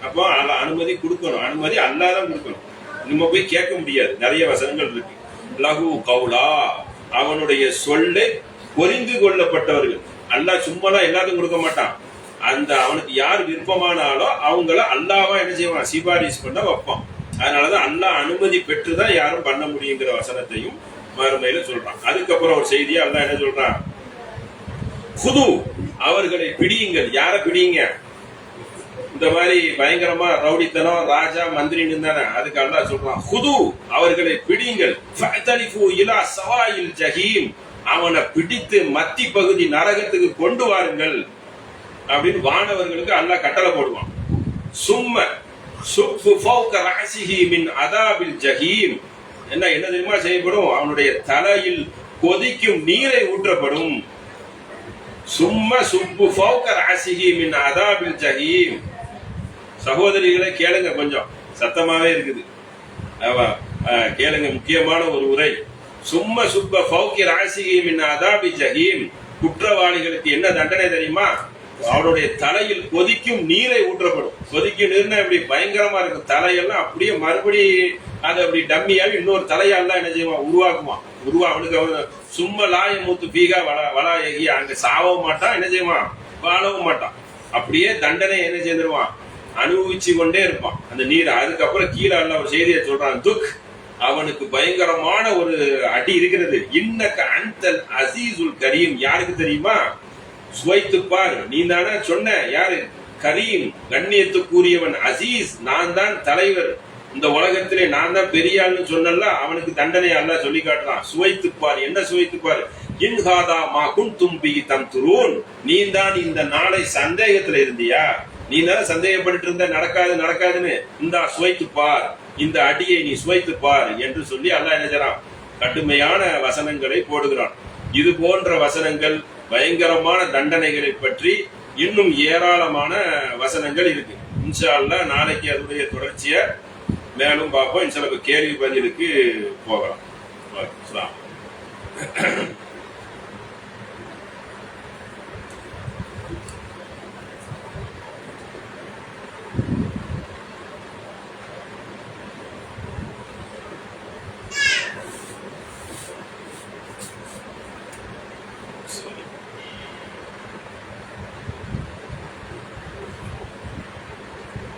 S1: அப்போ அனுமதி கொடுக்கணும், அனுமதி அல்லாஹ் தான் கொடுக்கணும், நம்ம போய் கேட்க முடியாது. நிறைய வசனங்கள் இருக்கு. லஹு கௌலா அவனுடைய சொல்லை பொரிந்து கொள்ளப்பட்டவர்கள். அல்லாஹ் சும்மாலாம் எல்லாத்தையும் கொடுக்க மாட்டான். அந்த அவனுக்கு யார் விருப்பமானாலோ அவங்கள அல்லாஹ்வா என்ன செய்வான், சிபாரிசு பண்ண வைப்பான். அதனாலதான் அல்லாஹ் அனுமதி பெற்றுதான் யாரும் பண்ண முடியுங்கிற வசனத்தையும் மறுமையில சொல்றான். அதுக்கப்புறம் ஒரு செய்தியா அல்லாஹ் என்ன சொல்றான், ஹுது அவர்களை பிடியுங்கள். யார பிடியுங்க, இந்த மாதிரி பயங்கரமா ரவுடித்தனம் ராஜா மந்திரின்னு தானே, அதுக்கு அல்லாஹ் சொல்றான் ஹுது அவர்களை பிடியுங்கள். ஃபஅதலிஃபு இலா ஸவாயில் ஜஹீம் அவனை பிடித்து மத்தி பகுதி நரகத்துக்கு கொண்டு வாருங்கள் அப்படின்னு வானவர்களுக்கு அல்லாஹ் கட்டளை போடுவான். சும்ம சுஃபு ஃபௌக ரஅஸிஹி மின் அதாபில் ஜஹீம் என்ன தெரியுமா செய்யப்படும், அவனுடைய தலையில் கொதிக்கும் நீரை ஊற்றப்படும். சும்ம சுஃபு ஃபௌக ரஅஸிஹி மின் அதாபில் ஜஹீம். சகோதரிகளை கேளுங்க, கொஞ்சம் சத்தமாவே இருக்குது, கேளுங்க, முக்கியமான ஒரு உரை. சும்ம சுப்ப ஃபௌகி ரஅஸிஹி மின் அதாபி ஜஹீம். குற்றவாளிகளுக்கு என்ன தண்டனை தெரியுமா, அவனுடைய தலையில் கொதிக்கும் நீரை ஊற்றப்படும். கொதிக்கும் நீர்னா இப்படி பயங்கரமா இருக்கும். தலையெல்லாம் அப்படியே மறுபடி அது அப்படி டம்மியாவி இன்னொரு தலையெல்லாம் என்ன செய்வான், உருவாக்குவான். அவனுக்கு சும்மா லாய மூத்து பீகா வளா எகி அங்க சாவவும் மாட்டான், என்ன செய்வான், வாழவும் மாட்டான். அப்படியே தண்டனை என்ன செய்திருவான், அனுபவிச்சு கொண்டே இருப்பான் அந்த நீர். அதுக்கப்புறம் கீழே ஒரு செய்தியை சொல்றான், துக் அவனுக்கு பயங்கரமான ஒரு அடி இருக்கிறது. இன்னக்க அன்தல் அசீசுல் கரீம். யாருக்கு தெரியுமா, சுவைத்து பார், நீ தானே சொன்ன, யாரு, கரீம் கண்ணியத்துக்குரியவன், அசீஸ் நான் தான் தலைவர், இந்த உலகத்திலே நான் தான் பெரியாள்னு சொன்னல, அவனுக்கு தண்டனை அல்லாஹ் சொல்லி காட்டுறான். சுவைத்து பார், என்ன சுவைத்து பார், இன்ஹாதா மா குன்தும் பிஹி தம்துரூன். நீ தான் இந்த நாளை சந்தேகத்துல இருந்தியா, நீ தானே சந்தேகப்பட்டு இருந்த நடக்காதுன்னு, இந்த சுவைத்து பார், இந்த அடியை நீ சுவைத்து பார் என்று சொல்லி அல்லாஹ் என்ன செய்றான், கடுமையான வசனங்களை போடுகிறான். இது போன்ற வசனங்கள், பயங்கரமான தண்டனைகளை பற்றி இன்னும் ஏராளமான வசனங்கள் இருக்கு. இன்ஷா அல்லாஹ் நாளைக்கு அதனுடைய தொடர்ச்சியை மேலும் பார்ப்போம். இன்ஷா அல்லாஹ் கேள்வி பதிலுக்கு போகலாம்.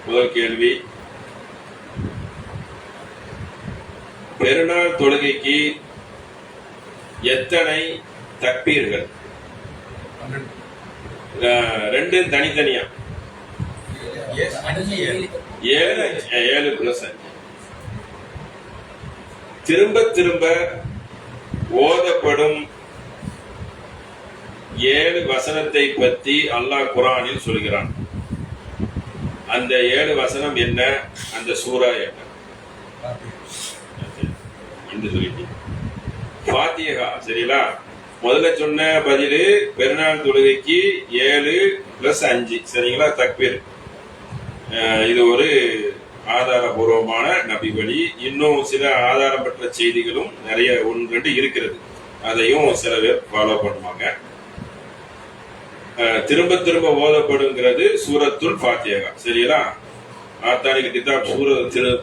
S1: முதல் கேள்வி, பெருநாள் தொழுகைக்கு எத்தனை தக்பீர்கள்? ரெண்டு தனித்தனியா, 7 பிளஸ் 5. திரும்ப திரும்ப ஓதப்படும் 7 வசனத்தை பற்றி அல்லாஹ் குர்ஆனில் சொல்கிறான். அந்த 7 வசனம் என்ன, அந்த சூரா என்ன என்று சொல்லிட்டு ஃபாத்திஹா. சரிங்களா, முதல்ல சொன்ன பதிலு பெருநாள் தொழுகைக்கு 7 பிளஸ் 5. சரிங்களா, தக்பீர். இது ஒரு ஆதாரபூர்வமான நபி வழி. இன்னும் சில ஆதாரம் பெற்ற செய்திகளும் நிறைய 1-2 இருக்கிறது, அதையும் சில பேர் ஃபாலோ பண்ணுவாங்க. திரும்ப திரும்ப ஓதப்படுங்கிறது சூரத்துல் ஃபாத்திஹா. சரிங்களா, ஆத்தானிக்கு கிதாப்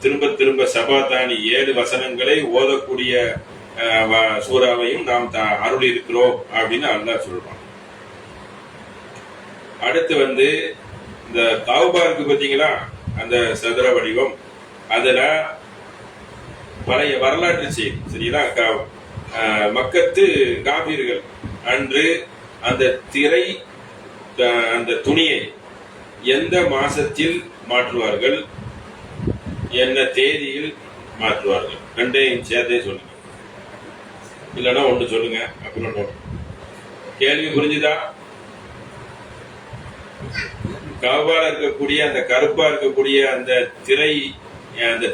S1: திரும்ப திரும்ப சபாத்தானி 7 வசனங்களை ஓதக்கூடிய சூறாவையும் நாம் அருள் இருக்கிறோம் அப்படின்னு அல்லாஹ் சொல்றான். அடுத்து இந்த கௌபா இருக்கு பாத்தீங்களா, அந்த சதுர வடிவம், அதுல பழைய வரலாற்று செய்தி. சரிங்களா, மக்கத்து காபீர்கள் அன்று அந்த திரை அந்த துணியை எந்த மாசத்தில் மாற்றுவார்கள், என்ன தேதியில் மாற்றுவார்கள்? ரெண்டையும் சேர்த்தே சொல்லுங்க, இல்லைன்னா ஒன்று சொல்லுங்க அப்புறம் நோட். கேள்வி புரிஞ்சுதா? கபால இருக்கக்கூடிய அந்த கருப்பா இருக்கக்கூடிய அந்த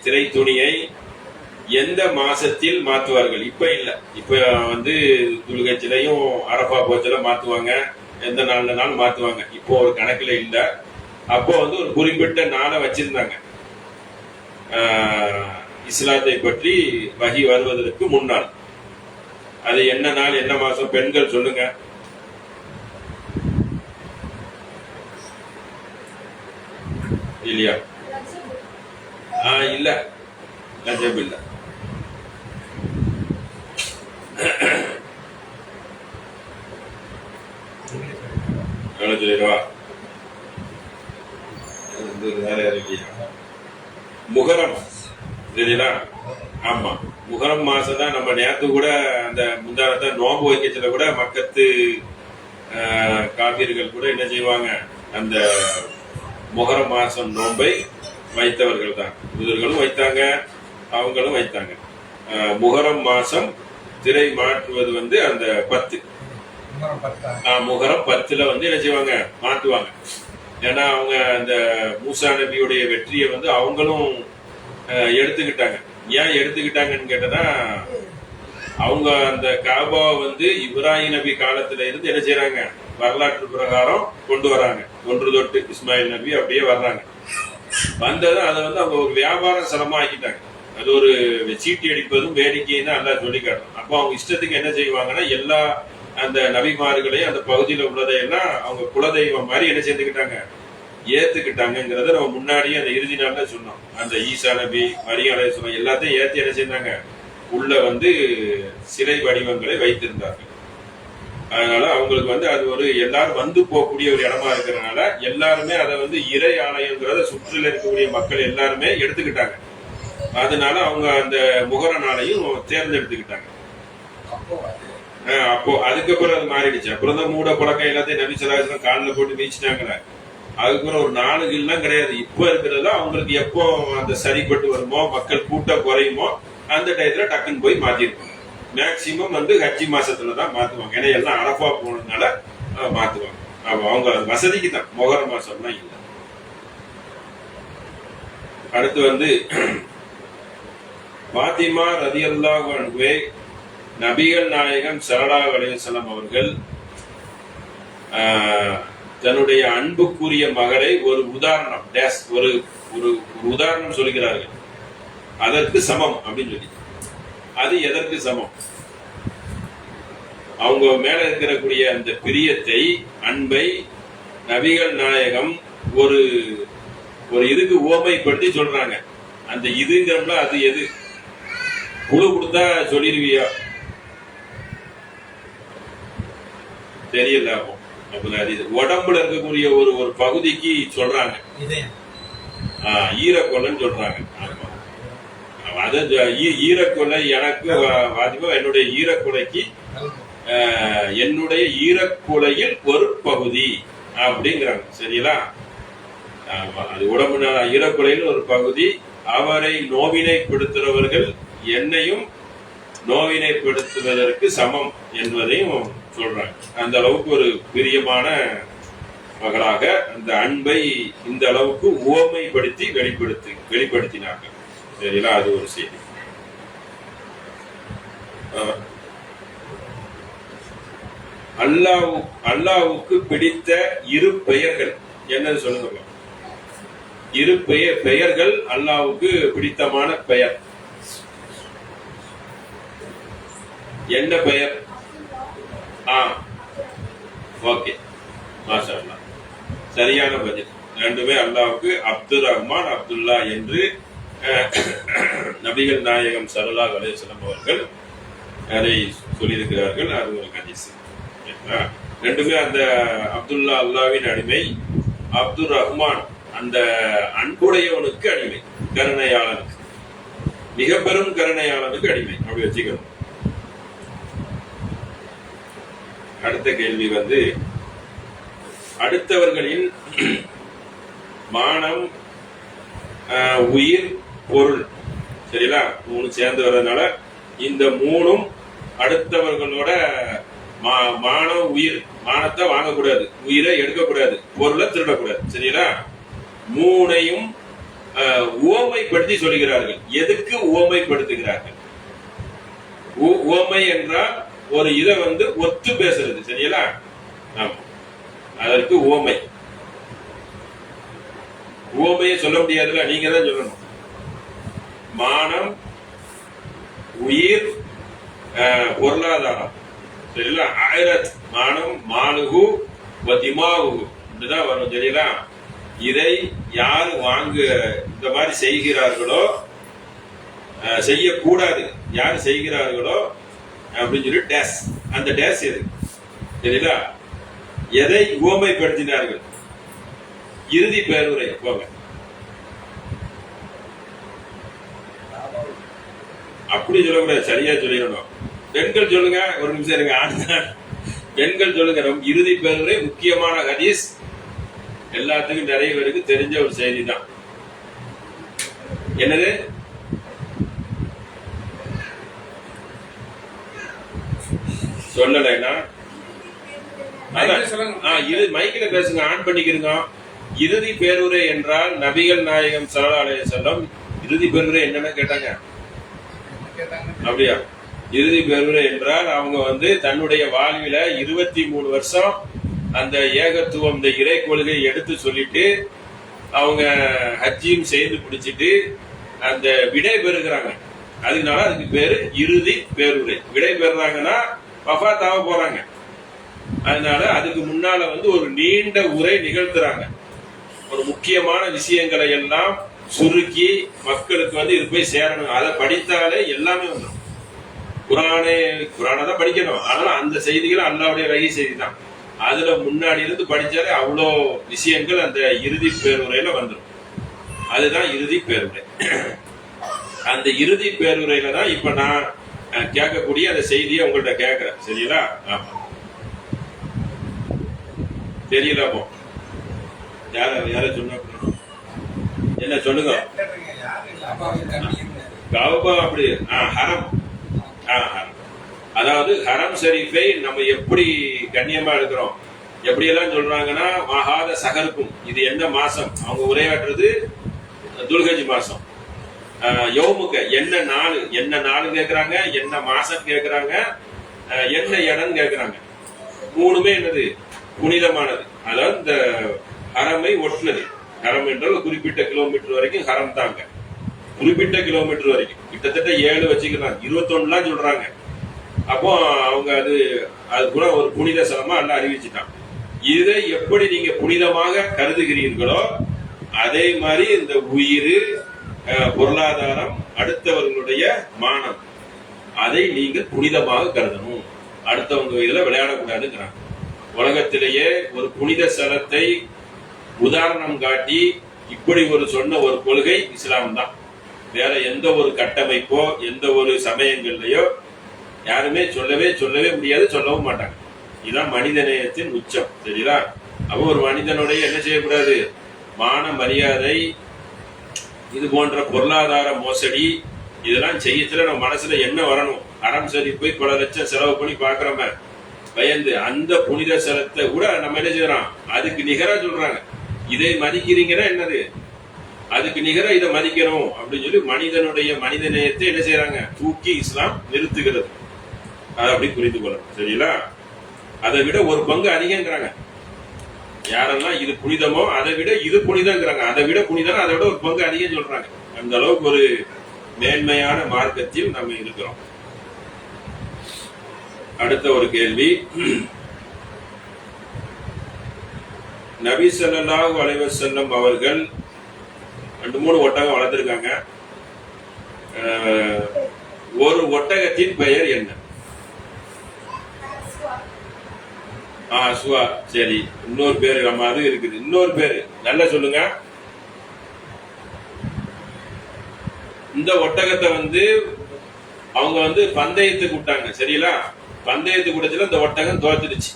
S1: திரை துணியை எந்த மாசத்தில் மாத்துவார்கள்? இப்ப இல்ல, இப்ப துல்கச்சிலையும் அரபா போச்சில மாத்துவாங்க, எந்த நாள்னாலும் மாத்துவாங்க. இப்போ ஒரு கணக்குல இல்ல. அப்போ ஒரு குறிப்பிட்ட நாளை வச்சிருந்தாங்க. இஸ்லாத்தை பற்றி வஹி வருவதற்கு முன்னால். அது என்ன நாள், என்ன மாசம்? பெண்கள் சொல்லுங்க. இல்லையா? இல்ல, ரஜப் இல்ல. சொல்லிடுவா. முகரம் சரிங்களா? ஆமா, முகரம் மாசம் தான். நம்ம நேரத்து கூட அந்த முந்தானத்தை நோம்பு வைக்கத்துல கூட மக்கத்து காவியர்கள் கூட என்ன செய்வாங்க, அந்த முகரம் மாசம் நோன்பை வைத்தவர்கள் தான். இவர்களும் வைத்தாங்க, அவங்களும் வைத்தாங்க. முகரம் மாசம் திரை மாற்றுவது அந்த 10 முகரம் 10ல என்ன செய்வாங்க, மாட்டுவாங்க. ஏன்னா அவங்க அந்த மூசா நபியுடைய வெற்றியை அவங்களும் எடுத்துக்கிட்டாங்க. ஏன் எடுத்துக்கிட்டாங்கன்னு கேட்டா, அவங்க அந்த காபாவை இப்ராஹிம் நபி காலத்துல இருந்து என்ன செய்யறாங்க, வரலாற்று பிரகாரம் கொண்டு வராங்க. ஒன்று தொட்டு இஸ்மாயில் நபி அப்படியே வர்றாங்க. வந்தது அதை அவங்க ஒரு வியாபார ஸ்தலமா ஆக்கிட்டாங்க. அது ஒரு சீட்டி அடிப்பதும் வேடிக்கைன்னு எல்லாம் சொல்லி காட்டணும். அப்போ அவங்க இஷ்டத்துக்கு என்ன செய்வாங்கன்னா, எல்லா அந்த நபிமார்களையும் அந்த பகுதியில உள்ளதையெல்லாம் அவங்க குலதெய்வம் மாதிரி என்ன செஞ்சுக்கிட்டாங்க, ஏத்துக்கிட்டாங்கிறத நம்ம முன்னாடியே அந்த இறுதி நாள்ல சொன்னோம். அந்த ஈசா நபி, மரியம் அலைஹிஸ்ஸலாம் எல்லாத்தையும் ஏத்தி என்ன செஞ்சாங்க, உள்ள சிலை வடிவங்களை வைத்திருந்தார்கள். அதனால அவங்களுக்கு அது ஒரு எல்லாரும் போகக்கூடிய ஒரு இடமா இருக்கிறதுனால எல்லாருமே அதை இறை ஆலயங்கிறத சுற்றில இருக்கக்கூடிய மக்கள் எல்லாருமே எடுத்துக்கிட்டாங்க. அதனால அவங்க அந்த முகர நாளையும் தேர்ந்தெடுத்துக்கிட்டாங்க. அப்போ அதுக்கப்புறம் அது மாறிடுச்சு. அப்புறம் தான் மூட பழக்கம் எல்லாத்தையும் நபி ஸல்லல்லாஹு அலைஹி வஸல்லம் காலில் போட்டு வீச்சிட்டாங்களே. அதுக்கப்புறம் ஒரு 4 எல்லாம் கிடையாது. இப்போ இருக்கிறதுல அவங்களுக்கு எப்போ அந்த சரிப்பட்டு வருமோ, மக்கள் கூட்டம் குறையுமோ, அந்த டயத்துல டக்குன்னு போய் மாத்திருப்பாங்க. மேக்சிமம் ஹஜ்ஜி மாசத்துல தான் மாத்துவாங்க. ஏன்னா எல்லாம் அரபா போனதுனால மாத்துவாங்க. அவங்க வசதிக்கு தான், முகர மாசம்னா இல்லை. அடுத்து பாத்திமா ரலியல்லாஹு அன்ஹா நபிகள் நாயகம் ஸல்லல்லாஹு அலைஹி வஸல்லம் அவர்கள் தன்னுடைய அன்புக்குரிய மகளை ஒரு உதாரணம் ஒரு உதாரணம் சொல்கிறார்கள். அதற்கு சமம் அப்படின்னு சொல்லி. அது எதற்கு சமம்? அவங்க மேல இருக்கக்கூடிய அந்த பிரியத்தை, அன்பை நபிகள் நாயகம் ஒரு இதுக்கு உவமைப்படுத்தி சொல்றாங்க. அந்த இதுங்கிறோம்ல, அது எது? குழு கொடுத்தா சொல்லிடுவியா? தெரியல. உடம்புல இருக்கக்கூடிய ஒரு பகுதிக்கு சொல்றாங்க, ஈரக்கொலைன்னு சொல்றாங்க. ஈரக்கொலை எனக்கு என்னுடைய ஈரக்கொலைக்கு, என்னுடைய ஈரக்குலையில் ஒரு பகுதி அப்படிங்கிறாங்க. சரிங்களா? அது உடம்பு ஈரக்குலையில் ஒரு பகுதி. அவரை நோவினைப்படுத்துறவர்கள் என்னையும் நோவினைப்படுத்துவதற்கு சமம் என்பதையும் சொல்றாங்க. அந்த அளவுக்கு ஒரு பிரியமான மகளாக அந்த அன்பை இந்த அளவுக்கு உவமைப்படுத்தி வெளிப்படுத்தினார்கள். சரிங்களா? அது ஒரு செய்தி. அல்லாஹ்வுக்கு பிடித்த இரு பெயர்கள் என்னன்னு சொல்லுங்க. இரு பெயர்கள் அல்லாஹ்வுக்கு பிடித்தமான பெயர் என்ன பெயர்? ஓகே, மாஷா அல்லாஹ், சரியான பதில். ரெண்டுமே அல்லாஹ்வுக்கு அப்துர் ரஹ்மான், அப்துல்லா என்று நபிகள் நாயகம் ஸல்லல்லாஹு அலைஹி வஸல்லம் அவர்கள் அதை சொல்லியிருக்கிறார்கள். அது ஒரு ஹதீஸ். ரெண்டுமே அந்த அப்துல்லா அல்லாஹ்வின் அடிமை, அப்துர் ரஹ்மான் அந்த அன்புடையவனுக்கு அடிமை, கருணையாளனுக்கு, மிக பெரும் கருணையாளனுக்கு அடிமை. அப்படி வச்சுக்கணும். அடுத்த கேள்வி வந்து, அடுத்தவர்களின் மானம், உயிர், பொருள், சரிங்களா, மூணு சேர்ந்து வர்றதுனால இந்த மூணும் அடுத்தவர்களோட மானம், உயிர், மானத்தை வாங்கக்கூடாது, உயிரை எடுக்கக்கூடாது, பொருளை திருடக்கூடாது, சரிங்களா. மூணையும் உவமைப்படுத்தி சொல்கிறார்கள். எதுக்கு உவமைப்படுத்துகிறார்கள்? உவமை என்றால் ஒரு இதை வந்து ஒத்து பேசுறது, சரிங்களா. ஆமா, அதற்கு உவமை. உவமையை சொல்ல முடியாதுல்ல, நீங்க தான் சொல்லணும். மானம், உயிர், பொருளாதாரம், சரிங்களா. ஆயிரத் மானம் மானுகு திமாகு இப்படிதான் வரும், சரிங்களா. இதை யாரு இந்த மாதிரி செய்கிறார்களோ, செய்யக்கூடாது, யார் செய்கிறார்களோ அப்படின்னு சொல்லி டேஸ், அந்த டேஸ் எது, சரிங்களா. எதை உவமைப்படுத்தினார்கள்? இறுதி பேருரை போங்க. அப்படி சொல்லக்கூடாது, சரியா சொல்லிடணும். பெண்கள் சொல்லுங்க, ஒரு நிமிஷம் இருங்க. ஆண்கள் பெண்கள் சொல்லுங்க. இறுதி பேருரை முக்கியமான ஹதீஸ், எல்லாத்துக்கும் நிறைய பேருக்கு தெரிஞ்ச ஒரு செய்தி தான். என்னது? சொல்லலைன்னா மைக்கில பேசுங்க, ஆன் பண்ணிக்கிறீங்க. இறுதி பேருரை என்றால் நபிகள் நாயகம் ஸல்லல்லாஹு அலைஹி வஸல்லம் இறுதி பேருரை என்னன்னு கேட்டாங்க. அப்படியா? இறுதி பேருரை என்றால் அவங்க வந்து தன்னுடைய வாழ்வில 23 வருஷம் அந்த ஏகத்துவம், இந்த இறை கொள்கையை எடுத்து சொல்லிட்டு அவங்க ஹஜ்ஜியும் செய்து பிடிச்சிட்டு அந்த விடை பெறுகிறாங்க. அதனால அதுக்கு பேரு இறுதி பேருரை. விடை பெறுறாங்கன்னா வஃபாத்தாக போறாங்க. அதனால அதுக்கு முன்னால வந்து ஒரு நீண்ட உரை நிகழ்த்துறாங்க. ஒரு முக்கியமான விஷயங்களை எல்லாம் சுருக்கி மக்களுக்கு வந்து இது போய் சேரணும். அதை படித்தாலே எல்லாமே வந்துடும். குரானை தான் படிக்கணும். ஆனா அந்த செய்திகள் அல்லாஹ்வுடைய வகை செய்தி தான். அதுல முன்னாடி இருந்து படிச்சாலே அவ்வளோ விஷயங்கள் அந்த இறுதி பேருரையில வந்துடும். அதுதான் இறுதி பேருரை. அந்த இறுதி பேருரையில தான் இப்ப நான் கேட்கக்கூடிய அந்த செய்தியை உங்கள்கிட்ட கேட்கிறேன், சரிங்களா. ஆமா, தெரியல. அப்போ யார சொன்ன என்ன சொல்லுங்க. கஅபா அப்படி ஹரம். அதாவது ஹரம் ஷரீஃபை நம்ம எப்படி கண்ணியமா இருக்கிறோம், எப்படி எல்லாம் சொல்றாங்கன்னா, மகாத சகருக்கும், இது என்ன மாசம் அவங்க உரையாற்றுறது, துல்ஹஜ் மாசம். யௌமுக என்ன நாள் கேட்கறாங்க, என்ன மாசம் கேட்கறாங்க, என்ன இடம் கேட்கறாங்க. மூணுமே என்னது? புனிதமானது. அதாவது இந்த ஹரமை ஒட்டுனது. ஹரம் என்றால் குறிப்பிட்ட கிலோமீட்டர் வரைக்கும் ஹரம் தாங்க. குறிப்பிட்ட கிலோமீட்டர் வரைக்கும் கிட்டத்தட்ட 7 வச்சுக்கலாம், 21 சொல்றாங்க. அப்போ அவங்க அது கூட ஒரு புனித ஸ்தலமா எல்லாம் அறிவிச்சுட்டான். இதை எப்படி நீங்க புனிதமாக கருதுகிறீர்களோ அதே மாதிரி இந்த உயிர், பொருளாதாரம், அடுத்தவர்களுடைய மானம், அதை நீங்கள் புனிதமாக கருதணும். அடுத்தவங்க இதுல விளையாடக்கூடாதுங்கிறாங்க. உலகத்திலேயே ஒரு புனித ஸ்தலத்தை உதாரணம் காட்டி இப்படி சொன்ன ஒரு கொள்கை இஸ்லாம் தான். வேற எந்த ஒரு கட்டமைப்போ எந்த ஒரு சமயங்கள்லயோ யாருமே சொல்லவே முடியாது, சொல்லவும் மாட்டாங்க. இதுதான் மனித நேயத்தின் உச்சம், சரிங்களா. அப்போ ஒரு மனிதனுடைய என்ன செய்யக்கூடாது? மான மரியாதை, இது போன்ற பொருளாதார மோசடி, இதெல்லாம் செய்யத்துல நம்ம மனசுல என்ன வரணும்? ஹரம் ஷரீஃப் போய் பல லட்சம் செலவு பண்ணி பாக்குறோமே பயந்து, அந்த புனித ஸ்தலத்தை கூட நம்ம என்ன செய்யறோம்? அதுக்கு நிகரா சொல்றாங்க. இதை மதிக்கிறீங்கன்னா என்னது? அதுக்கு நிகரா இதை மதிக்கணும் அப்படின்னு சொல்லி மனிதனுடைய மனித நேயத்தை என்ன செய்யறாங்க? தூக்கி இஸ்லாம் நிறுத்துகிறது. அதை அப்படி புரிந்து கொள்ளணும், சரிங்களா. அதை விட ஒரு பங்கு அதிகங்கிறாங்க. யாரெல்லாம் இது புனிதமோ அதை விட இது புனிதங்கிறாங்க. அதை விட புனிதம், அதை விட ஒரு பங்கு அதிகம் சொல்றாங்க. அந்த அளவுக்கு ஒரு மேன்மையான மார்க்கத்தில் நம்ம இருக்கிறோம். அடுத்த ஒரு கேள்வி. நபி ஸல்லல்லாஹு அலைஹி வஸல்லம் அவர்கள் 2-3 ஒட்டகம் வளர்த்திருக்காங்க. ஒரு ஒட்டகத்தின் பெயர் என்ன? சுவா. சரி, இன்னொரு பேரு நம்ம அது இருக்குது. இன்னொரு பேரு நல்லா சொல்லுங்க. இந்த ஒட்டகத்தை அவங்க பந்தயத்துக்கு விட்டாங்க, சரிங்களா. பந்தயத்து கூடத்துல அந்த ஒட்டகம் தோத்துடுச்சு.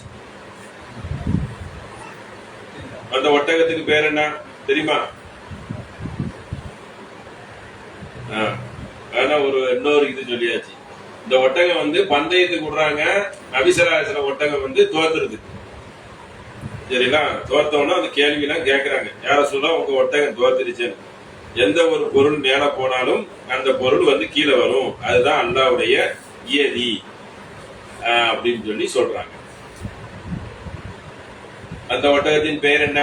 S1: அந்த ஒட்டகத்துக்கு பேர் என்ன தெரியுமா? ஆனா இன்னொரு இது சொல்லியாச்சு. இந்த ஒட்டகம் வந்து பந்தயத்துக்கு விடுறாங்க, நபிசலாசன ஒட்டகம் வந்து தோத்துருது. சரிங்களா? தோத்தவொன்னா அந்த கேள்வி எல்லாம் கேட்கறாங்க, யார சொல்ல உங்க ஒட்டகம் தோத்துருச்சுன்னு. எந்த ஒரு பொருள் மேல போனாலும் அந்த பொருள் வந்து கீழே வரும், அதுதான் அல்லாஹ்வுடைய இயதி அப்படின்னு சொல்லி சொல்றாங்க. அந்த ஒட்டகத்தின் பெயர் என்ன?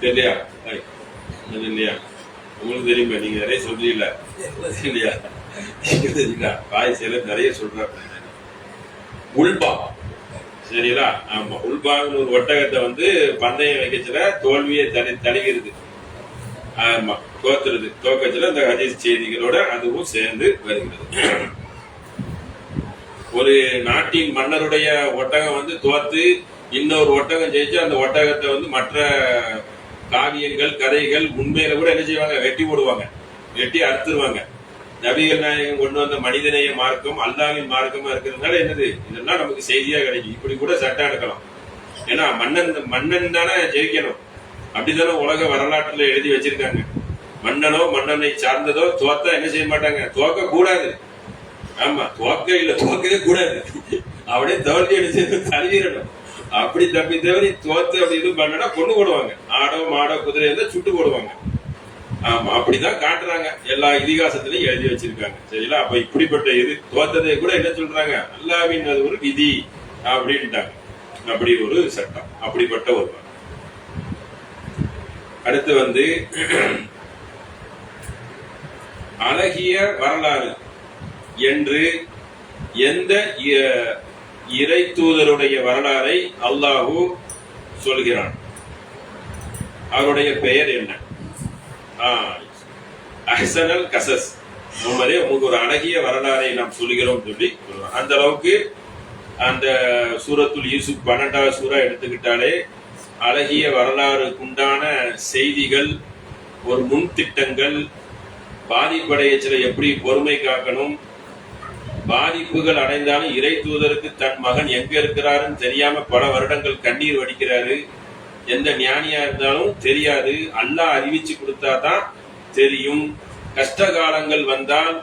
S1: இல்லையா? இல்லையா? உங்களுக்கு தெரியுமா? நீங்க நிறைய சொல்றீங்களா? இல்லையா? தெரியுங்களா? பாய்ச்சல நிறைய சொல்றாங்க. உல்பா. சரிங்களா? ஆமா, உல்பான்னு ஒரு ஒட்டகத்தை வந்து பந்தயம் வைக்கச்சுல தோல்வியை தழுகிறது. ஆமா, தோக்கச்சுல அந்த ஹதீஸ் செய்திகளோட அதுவும் சேர்ந்து வருகிறது. ஒரு நாட்டின் மன்னருடைய ஒட்டகம் வந்து தோத்து இன்னொரு ஒட்டகம் ஜெயிச்சு அந்த ஒட்டகத்தை வந்து மற்ற காவியங்கள் கதைகள் உண்மையில கூட என்ன செய்வாங்க, வெட்டி போடுவாங்க, வெட்டி அறுத்துருவாங்க. நபிகள் நாயகம் கொண்டு வந்த மனிதநேய மார்க்கம் அல்லாஹ்வின் மார்க்கமா இருக்கிறதுனால என்னது, இதெல்லாம் நமக்கு செய்தியா கிடைக்கும். இப்படி கூட சட்டம் எடுக்கலாம். ஏன்னா மன்னன் தானே ஜெயிக்கணும், அப்படித்தானே உலக வரலாற்றுல எழுதி வச்சிருக்காங்க. மன்னனோ மன்னனை சார்ந்ததோ தோத்தா என்ன செய்ய மாட்டாங்க, தோக்க கூடாது. ஆமா, தோக்கவே கூடாது. அப்படியே தோல்வி அடிச்சு தழுவிடணும். அப்படி தப்பி தவறி தோத்து அப்படி இது பண்ணா கொண்டு போடுவாங்க. ஆடோ மாடோ குதிரை இருந்தா சுட்டு போடுவாங்க. ஆமா, அப்படிதான் காட்டுறாங்க, எல்லா இதிகாசத்திலையும் எழுதி வச்சிருக்காங்க. சரிங்களா? அப்ப இப்படிப்பட்ட இது தோத்ததை கூட என்ன சொல்றாங்க, அல்லாஹ்வின் அது ஒரு விதி அப்படின்ட்டாங்க. அப்படி ஒரு சட்டம், அப்படிப்பட்ட ஒரு. அடுத்து வந்து அழகிய வரலாறு என்று எந்த இறை தூதருடைய வரலாறை அல்லாஹு சொல்கிறான்? அவருடைய பெயர் என்ன? அஹ்சனல் கசஸ். உங்களுக்கு ஒரு அழகிய வரலாறை நாம் சொல்கிறோம் சொல்லி அந்த அளவுக்கு அந்த சூரத்துல் யூசுப் 12வது சூரா எடுத்துக்கிட்டாலே அழகிய வரலாறுக்குண்டான செய்திகள், ஒரு முன் திட்டங்கள், பாதிப்படையச்சில எப்படி பொறுமை காக்கணும், பாதிப்புகள் அடைந்தாலும் இறை தூதருக்கு தன் மகன் எங்க இருக்கிறாருன்னு தெரியாம பல வருடங்கள் கண்ணீர் வடிக்கிறாரு. எந்த ஞானியா இருந்தாலும் தெரியாது, அல்லாஹ் அறிவிச்சு கொடுத்தாதான் தெரியும். கஷ்ட காலங்கள் வந்தால்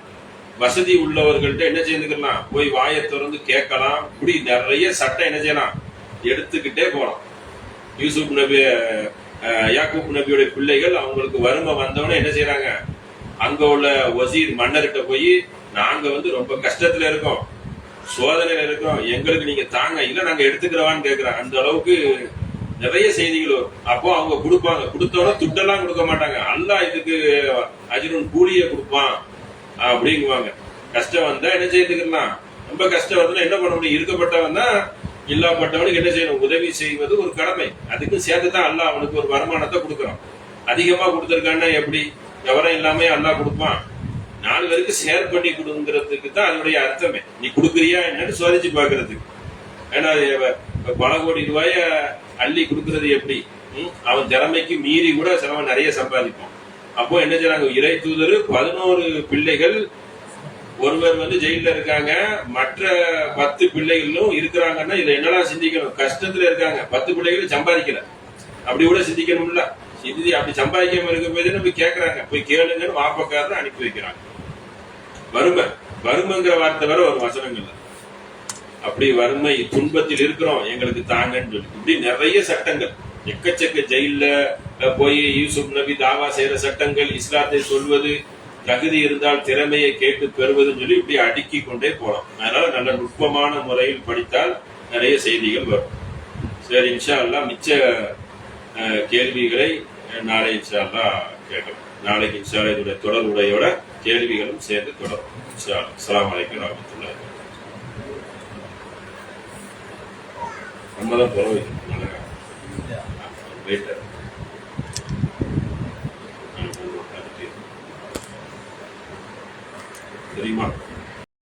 S1: வசதி உள்ளவர்கள்ட்ட என்ன செய்துக்கலாம், போய் வாயை திறந்து கேட்கலாம். இப்படி நிறைய சட்டம் என்ன செய்யலாம், எடுத்துக்கிட்டே போலாம். யூசுப் நபி யாக்கூப் நபியுடைய பிள்ளைகள் அவங்களுக்கு வறுமை வந்தவன என்ன செய்யறாங்க, அங்க உள்ள வசீர் மன்னர்கிட்ட போய் நாங்க வந்து ரொம்ப கஷ்டத்துல இருக்கோம், சோதனையில இருக்கோம், எங்களுக்கு நீங்க தாங்க, இல்ல நாங்க எடுத்துக்கிறவான்னு கேட்கிறாங்க. அந்த அளவுக்கு நிறைய செய்திகள் வரும். அப்போ அவங்க கொடுப்பாங்க, கொடுத்தோட துட்டெல்லாம் கொடுக்க மாட்டாங்க, அல்லாஹ் இதுக்கு அஜ்ருன் கூலியை கொடுப்பான் அப்படிங்குவாங்க. கஷ்டம் வந்தா என்ன செய்துக்கலாம், ரொம்ப கஷ்டம் வந்தா என்ன பண்ண முடியும், இருக்கப்பட்டவன் தான் இல்லாப்பட்டவனுக்கு என்ன செய்யணும், உதவி செய்வது ஒரு கடமை. அதுக்கு சேர்த்துதான் அல்லாஹ் அவனுக்கு ஒரு வருமானத்தை கொடுக்குறான். அதிகமா கொடுத்துருக்கான்னா எப்படி, எவரம் இல்லாம அல்லாஹ் கொடுப்பான்? 4 பேருக்கு ஷேர் பண்ணி கொடுங்கிறதுக்கு தான் அதனுடைய அர்த்தமே. நீ கொடுக்குறியா என்னன்னு சோதிச்சு பாக்குறதுக்கு. ஏன்னா பல கோடி ரூபாய அள்ளி கொடுக்கறது எப்படி, அவன் திறமைக்கு மீறி கூட சிலவன் நிறைய சம்பாதிப்பான். அப்போ என்ன செய்றாங்க, இறை தூதர் 11 பிள்ளைகள், ஒருவர் வந்து ஜெயில இருக்காங்க, மற்ற 10 பிள்ளைகளும் இருக்கிறாங்கன்னா இதை என்னெல்லாம் சிந்திக்கணும், கஷ்டத்துல இருக்காங்க, 10 பிள்ளைகளும் சம்பாதிக்கல, அப்படி கூட சிந்திக்கணும்ல. சிந்தி அப்படி சம்பாதிக்காம இருக்க போய் நம்ம கேட்கறாங்க, போய் கேளுங்கன்னு வாப்பக்காரர் அனுப்பி வைக்கிறாங்க. வறுமைங்கிற வார்த்தை வர ஒரு வசனங்கள்ல அப்படி வறுமை துன்பத்தில் இருக்கிறோம் எங்களுக்கு தாங்கன்னு சொல்லி இப்படி நிறைய சட்டங்கள், எக்கச்சக்க ஜெயில போய் யூசுப் நபி தாவா செய்யற சட்டங்கள், இஸ்லாத்தை சொல்வது, தகுதி இருந்தால் திறமையை கேட்டு பெறுவதுன்னு சொல்லி இப்படி அடுக்கி கொண்டே போலாம். அதனால நல்ல நுட்பமான முறையில் படித்தால் நிறைய செய்திகள் வரும். சரி, இன்ஷா அல்லாஹ் மிச்ச கேள்விகளை நாளை இன்ஷா அல்லாஹ் கேட்கலாம். நாளைக்கு இன்ஷா அல்லாஹ் இதோட தொடர்புடையோட கேள்விகளும் சேர்ந்து தொடரும். இன்ஷா அல்லாஹ். அஸ்ஸலாமு அலைக்கும் வரஹ்மத்துல்லாஹி. நம்மதான் பரவாயில்லை தெரியுமா?